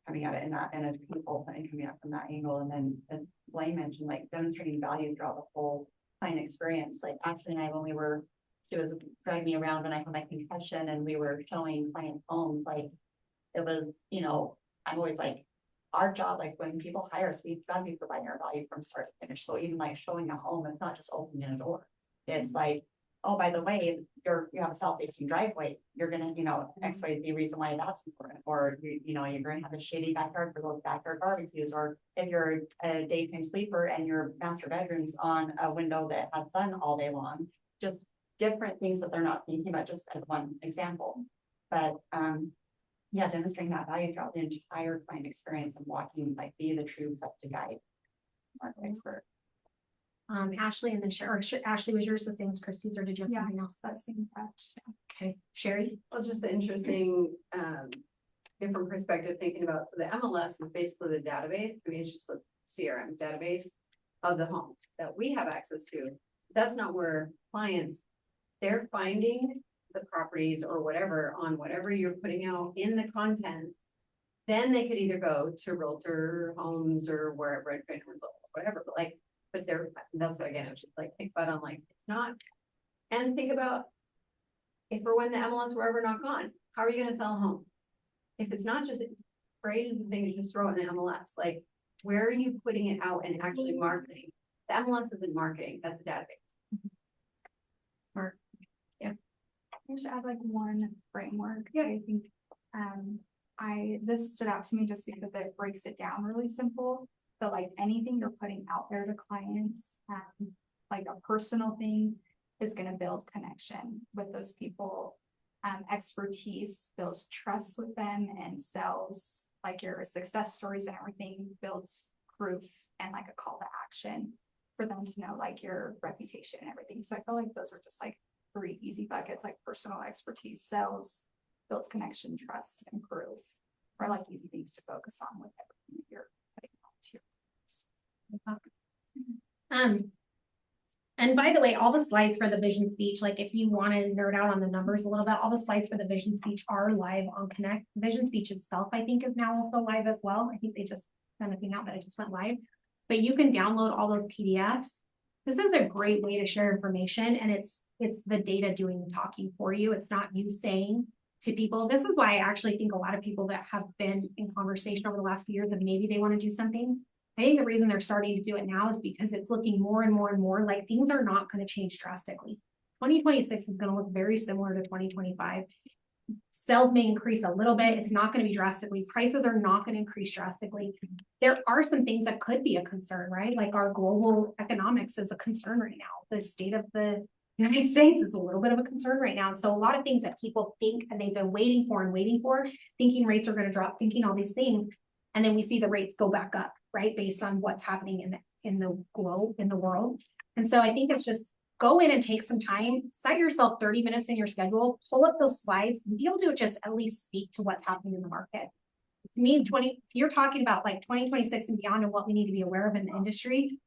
coming at it in that, and a consultant and coming at from that angle. And then as Blaine mentioned, like demonstrating value throughout the whole client experience. Like Ashley and I, when she was driving me around when I had my concussion and we were showing clients homes, like it was, you know, I'm always like, our job, like when people hire us, we've got to be providing our value from start to finish. So even like showing a home, it's not just opening a door. It's like, oh, by the way, you have a south-facing driveway. You're gonna, you know, X, Y, Z reason why that's important. Or you know, you're gonna have a shady backyard for those backyard barbecues. Or if you're a daytime sleeper and your master bedroom's on a window that has sun all day long, just different things that they're not thinking about, just as one example. But yeah, demonstrating that value throughout the entire client experience and walking, like be the true trusted guide. Market expert. Ashley and then Ashley, was yours the same as Christie's, or did you have something else? That same touch. Okay, Sherry? Well, just the interesting, different perspective thinking about, so the MLS is basically the database. I mean, it's just a CRM database of the homes that we have access to. That's not where clients, they're finding the properties or whatever on whatever you're putting out in the content. Then they could either go to Realtor Homes or wherever, whatever, but that's what, again, I was just like, think about, I'm like, it's not. And think about if or when the MLS were ever not gone, how are you gonna sell a home? If it's not just creating the thing, you just throw it in the MLS, like, where are you putting it out and actually marketing? The MLS isn't marketing, that's the database. Mark. I should add like one framework. Yeah. I think this stood out to me just because it breaks it down really simple. So like anything you're putting out there to clients, like a personal thing is going to build connection with those people. Expertise builds trust with them, and sells, like your success stories and everything builds proof and like a call to action for them to know like your reputation and everything. So I feel like those are just like 3 easy buckets, like personal expertise, sales, builds connection, trust, and proof, are like easy things to focus on with everything that you're putting out to your. And by the way, all the slides for the vision speech, like if you want to nerd out on the numbers a little bit, all the slides for the vision speech are live on Connect. Vision speech itself, I think, is now also live as well. I think they just sent a thing out that it just went live, but you can download all those PDFs. This is a great way to share information, and it's the data doing the talking for you. It's not you saying to people. This is why I actually think a lot of people that have been in conversation over the last few years that maybe they want to do something, I think the reason they're starting to do it now is because it's looking more and more and more like things are not going to change drastically. 2026 is going to look very similar to 2025. Sales may increase a little bit. It's not going to be drastically. Prices are not going to increase drastically. There are some things that could be a concern, right? Like our global economics is a concern right now. The state of the United States is a little bit of a concern right now. And so a lot of things that people think and they've been waiting for, thinking rates are going to drop, thinking all these things. And then we see the rates go back up, right? Based on what's happening in the globe, in the world. And so I think it's just go in and take some time, set yourself 30 minutes in your schedule, pull up those slides, and be able to just at least speak to what's happening in the market. To me, you're talking about like 2026 and beyond and what we need to be aware of in the industry.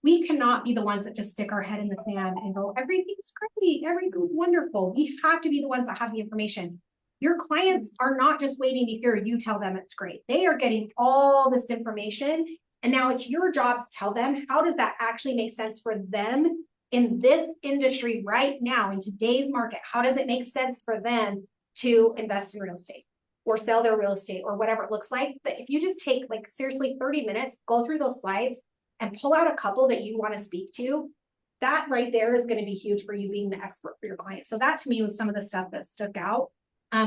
We cannot be the ones that just stick our head in the sand and go, everything's great, everything's wonderful. We have to be the ones that have the information. Your clients are not just waiting to hear you tell them it's great. They are getting all this information. And now it's your job to tell them, how does that actually make sense for them in this industry right now, in today's market? How does it make sense for them to invest in real estate or sell their real estate or whatever it looks like? But if you just take like seriously 30 minutes, go through those slides and pull out a couple that you want to speak to, that right there is going to be huge for you being the expert for your client. So that to me was some of the stuff that stuck out.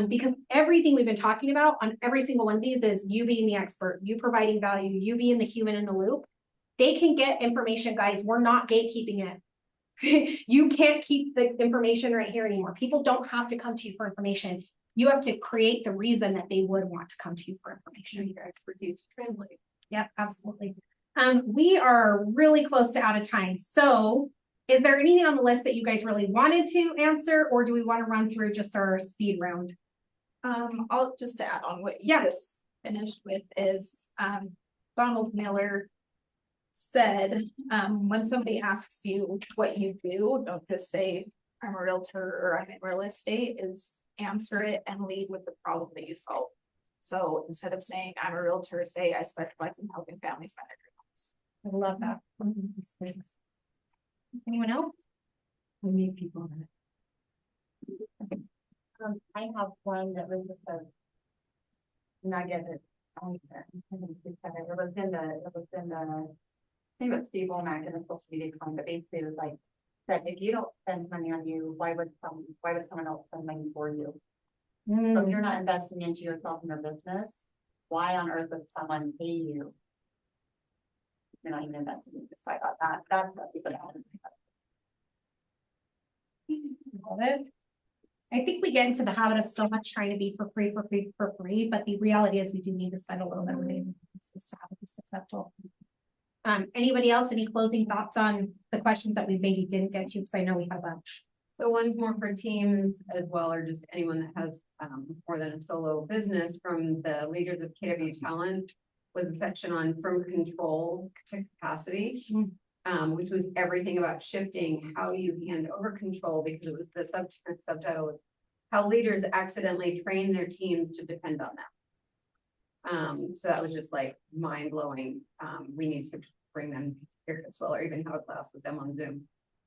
Because everything we've been talking about on every single one of these is you being the expert, you providing value, you being the human in the loop. They can get information, guys. We're not gatekeeping it. You can't keep the information right here anymore. People don't have to come to you for information. You have to create the reason that they would want to come to you for information. Your expertise to translate. Yep, absolutely. We are really close to out of time. So is there anything on the list that you guys really wanted to answer, or do we want to run through just our speed round? I'll just add on what you just finished with is, Donald Miller said, when somebody asks you what you do, don't just say I'm a realtor or I'm in real estate, is answer it and lead with the problem that you solve. So instead of saying I'm a realtor, say I specialize in helping families find their dream homes. I love that. Thanks. Anyone else? We need people in it. I have one that was just a nugget that it was in the, I think it was Steve Womack in the social media comment, but basically it was like, that if you don't spend money on you, why would someone else spend money for you? So if you're not investing into yourself and your business, why on earth would someone pay you? You're not even investing in yourself. I thought that's Love it. I think we get into the habit of so much trying to be for free, but the reality is we do need to spend a little bit of money in business to have it be successful. Anybody else, any closing thoughts on the questions that we maybe didn't get to, because I know we had a bunch. So one's more for teams as well, or just anyone that has more than a solo business. From the leaders of KW Talent was a section on from control to capacity, which was everything about shifting how you hand over control, because it was the subtitle was how leaders accidentally train their teams to depend on them. So that was just like mind blowing. We need to bring them here as well, or even have a class with them on Zoom.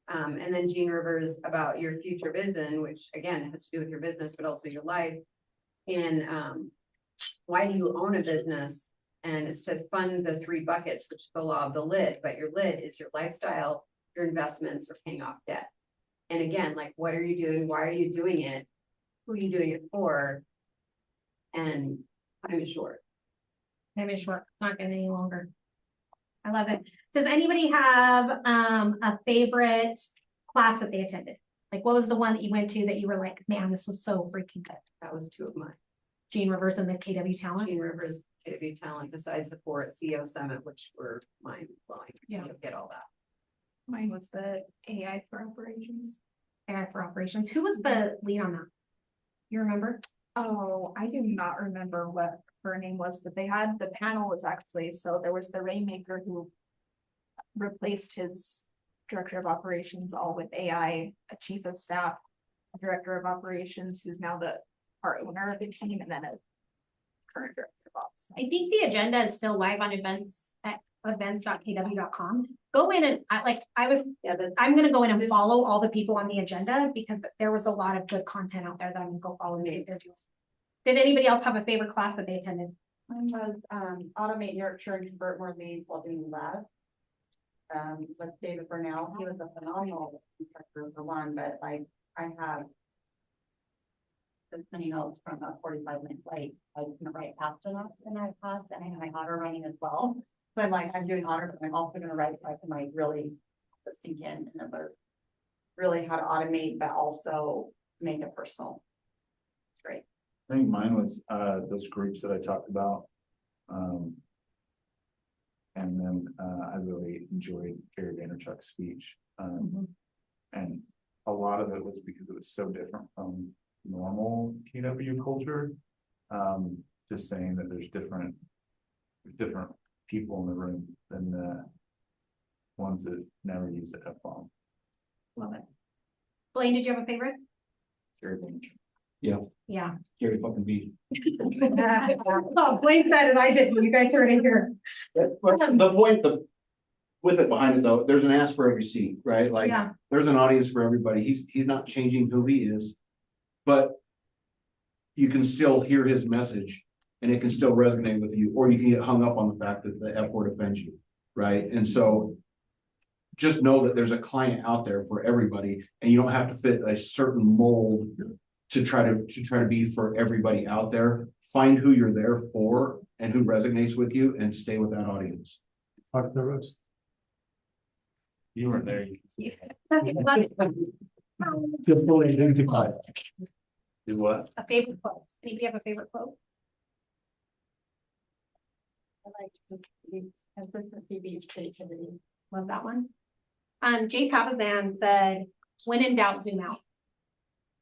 And then Gene Rivers about your future vision, which again has to do with your business, but also your life. And why do you own a business? And it's to fund the 3 buckets, which is the law of the lid. But your lid is your lifestyle, your investments, or paying off debt. And again, like, what are you doing? Why are you doing it? Who are you doing it for? And time is short. Time is short, not getting any longer. I love it. Does anybody have a favorite class that they attended? Like, what was the one that you went to that you were like, man, this was so freaking good? That was 2 of mine. Gene Rivers and the KW Talent. Gene Rivers, KW Talent, besides the 4 at CEO Summit, which were mind blowing. Yeah. You'll get all that. Mine was the AI for operations. AI for operations. Who was the lead on that? You remember? Oh, I do not remember what her name was, but they had, the panel was actually, so there was the Rainmaker who replaced his director of operations all with AI, a chief of staff, a director of operations who's now the part owner of the team, and then a current director of ops. I think the agenda is still live on events at events.kw.com. Go in and I'm going to go in and follow all the people on the agenda, because there was a lot of good content out there that I'm going to go follow and see what they're doing. Did anybody else have a favorite class that they attended? Mine was, automate, nurture, and convert more leads while doing less. With David Burnell, he was a phenomenal instructor for one, but like, I have the many notes from a 45-minute flight, I can write fast enough in that class, and I have my auto running as well. So I'm like, I'm doing auto, but I'm also gonna write, so I can like really sink in, and it was really how to automate, but also make it personal. It's great. I think mine was, those groups that I talked about. And then, I really enjoyed Gary Vaynerchuk's speech. And a lot of it was because it was so different from normal KW culture. Just saying that there's different people in the room than the ones that never use the F-bomb. Love it. Blaine, did you have a favorite? Gary Vaynerchuk. Yeah. Gary fucking B. Oh, Blaine said it, I didn't. You guys are in here. The point, with it behind it though, there's an ask for every seat, right? Like, Yeah. there's an audience for everybody. He's not changing who he is. But you can still hear his message and it can still resonate with you, or you can get hung up on the fact that the F word offends you, right? And so just know that there's a client out there for everybody, and you don't have to fit a certain mold to try to be for everybody out there. Find who you're there for and who resonates with you, and stay with that audience. Fuck the rest. You weren't there. Feel fully identified. Do what? A favorite quote. Anybody have a favorite quote? I like consistency beats creativity. Love that one. Jay Papasan said, when in doubt, zoom out.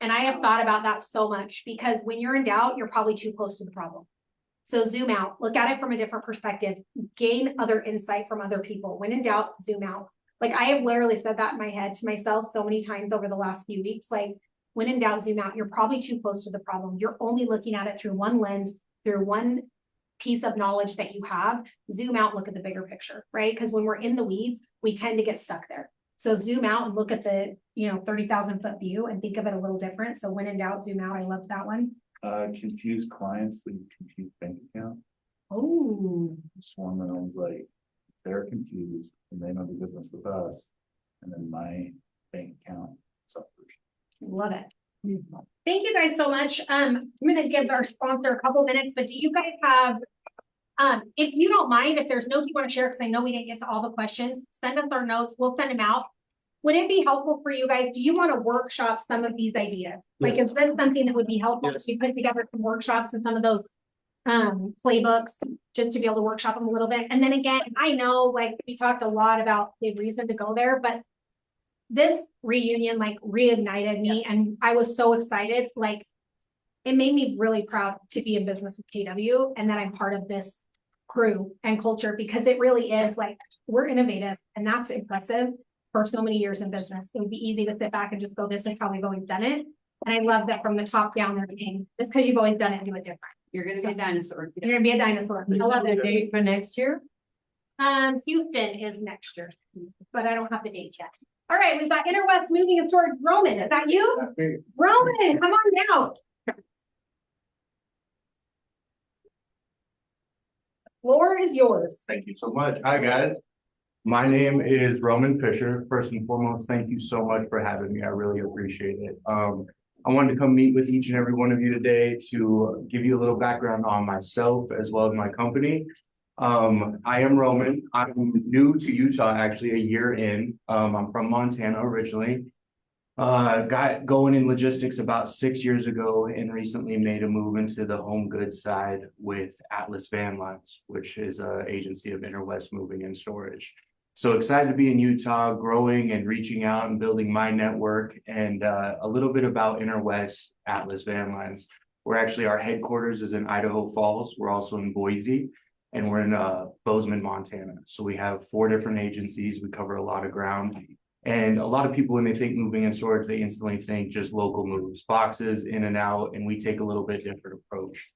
And I have thought about that so much, because when you're in doubt, you're probably too close to the problem. So zoom out, look at it from a different perspective, gain other insight from other people. When in doubt, zoom out. Like, I have literally said that in my head to myself so many times over the last few weeks. Like, when in doubt, zoom out. You're probably too close to the problem. You're only looking at it through one lens, through one piece of knowledge that you have. Zoom out, look at the bigger picture, right? Because when we're in the weeds, we tend to get stuck there. So zoom out and look at the, 30,000 foot view and think of it a little different. So when in doubt, zoom out. I love that one. Confused clients lead confused bank accounts. Oh, Just one that I was like, they're confused and they don't do business with us. And then my bank account suffers. love it. Thank you guys so much. I'm going to give our sponsor a couple minutes, but do you guys have, if you don't mind, if there's notes you want to share, because I know we didn't get to all the questions, send us our notes. We'll send them out. Would it be helpful for you guys? Do you want to workshop some of these ideas? Like, is this something that would be helpful? Yes. We put together some workshops and some of those playbooks just to be able to workshop them a little bit. And then again, I know, like, we talked a lot about the reason to go there, but this reunion like reignited me, and I was so excited. Like, it made me really proud to be in business with KW and that I'm part of this crew and culture, because it really is like, we're innovative, and that's impressive. For so many years in business, it would be easy to sit back and just go, this is how we've always done it. And I love that from the top down, they're saying, just because you've always done it, do it different. You're gonna be a dinosaur. You're gonna be a dinosaur. I love The it. date for next year? Houston is next year, but I don't have the date yet. All right, we've got Interwest Moving and Storage. Roman, is that you? That's me. Roman, come on down. Floor is yours. Thank you so much. Hi, guys. My name is Roman Fisher. First and foremost, thank you so much for having me. I really appreciate it. I wanted to come meet with each and every one of you today to give you a little background on myself as well as my company. I am Roman. I'm new to Utah, actually a year in. I'm from Montana originally. Got going in logistics about 6 years ago and recently made a move into the home goods side with Atlas Van Lines, which is an agency of Interwest Moving and Storage. So excited to be in Utah, growing and reaching out and building my network, and a little bit about Interwest Atlas Van Lines. We're actually, our headquarters is in Idaho Falls. We're also in Boise, and we're in Bozeman, Montana. So we have 4 different agencies. We cover a lot of ground. And a lot of people, when they think moving and storage, they instantly think just local moves, boxes in and out, and we take a little bit different approach.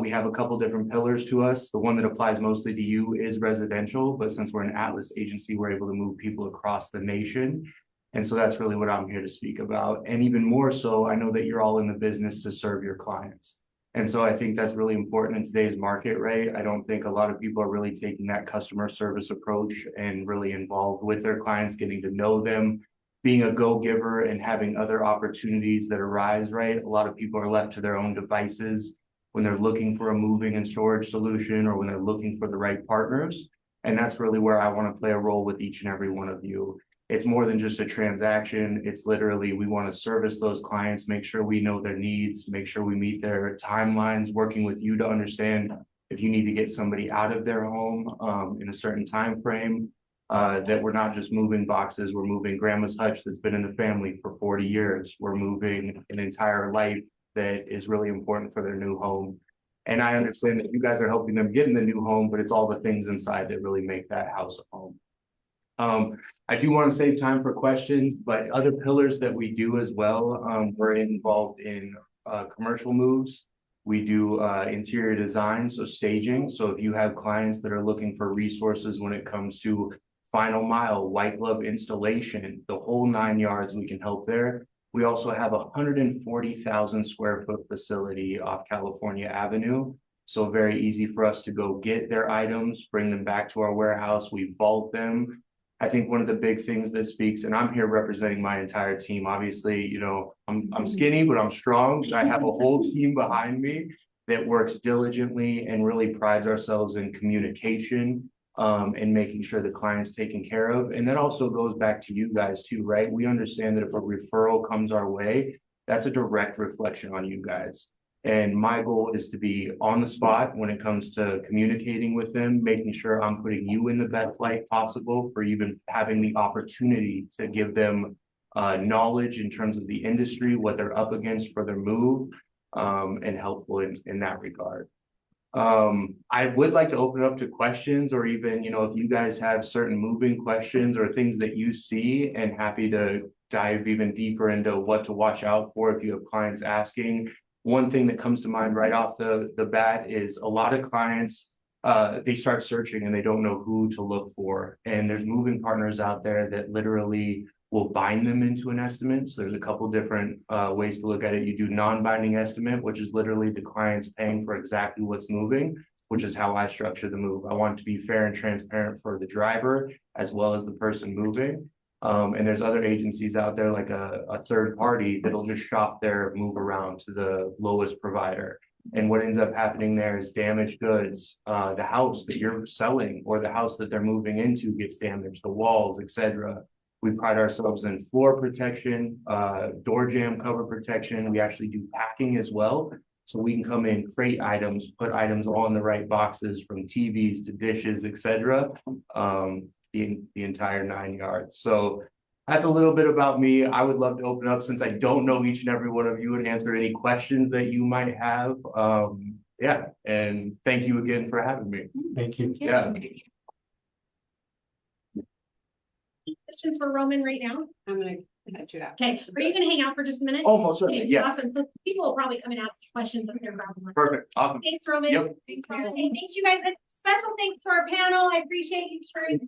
We have a couple different pillars to us. The one that applies mostly to you is residential, but since we're an Atlas agency, we're able to move people across the nation. And so that's really what I'm here to speak about. And even more so, I know that you're all in the business to serve your clients. And so I think that's really important in today's market, right? I don't think a lot of people are really taking that customer service approach and really involved with their clients, getting to know them, being a go-giver and having other opportunities that arise, right? A lot of people are left to their own devices when they're looking for a moving and storage solution or when they're looking for the right partners. And that's really where I want to play a role with each and every one of you. It's more than just a transaction. It's literally, we want to service those clients, make sure we know their needs, make sure we meet their timelines, working with you to understand if you need to get somebody out of their home in a certain time frame, that we're not just moving boxes, we're moving grandma's hutch that's been in the family for 40 years. We're moving an entire life that is really important for their new home. And I understand that you guys are helping them get in the new home, but it's all the things inside that really make that house a home. I do want to save time for questions, but other pillars that we do as well, we're involved in commercial moves. We do interior design, so staging. So if you have clients that are looking for resources when it comes to final mile, white glove installation, the whole 9 yards, we can help there. We also have a 140,000 square foot facility off California Avenue. So very easy for us to go get their items, bring them back to our warehouse, we vault them. I think one of the big things that speaks, and I'm here representing my entire team. Obviously, you know, I'm skinny, but I'm strong. I have a whole team behind me that works diligently and really prides ourselves in communication and making sure the client's taken care of. And that also goes back to you guys too, right? We understand that if a referral comes our way, that's a direct reflection on you guys. And my goal is to be on the spot when it comes to communicating with them, making sure I'm putting you in the best light possible for even having the opportunity to give them knowledge in terms of the industry, what they're up against for their move, and helpful in that regard. I would like to open up to questions, or even, you know, if you guys have certain moving questions or things that you see, and happy to dive even deeper into what to watch out for if you have clients asking. One thing that comes to mind right off the bat is a lot of clients, they start searching and they don't know who to look for. And there's moving partners out there that literally will bind them into an estimate. So there's a couple different ways to look at it. You do non-binding estimate, which is literally the client's paying for exactly what's moving, which is how I structure the move. I want it to be fair and transparent for the driver as well as the person moving. And there's other agencies out there like a third party that'll just shop their move around to the lowest provider. And what ends up happening there is damaged goods. The house that you're selling or the house that they're moving into gets damaged, the walls, etc. We pride ourselves in floor protection, door jamb cover protection. We actually do packing as well. So we can come in, crate items, put items on the right boxes from TVs to dishes, etc. The entire 9 yards. So that's a little bit about me. I would love to open up, since I don't know each and every one of you, and answer any questions that you might have. Yeah, and thank you again for having me. Thank you. Yeah. Questions for Roman right now? I'm gonna head you out. Okay, are you gonna hang out for just a minute? Almost, yeah. Awesome, so people will probably come and ask questions if they're grabbing one. Perfect, awesome. Thanks, Roman. Yep. Thanks, Roman. Okay, thanks, you guys. And special thanks to our panel. I appreciate you sharing.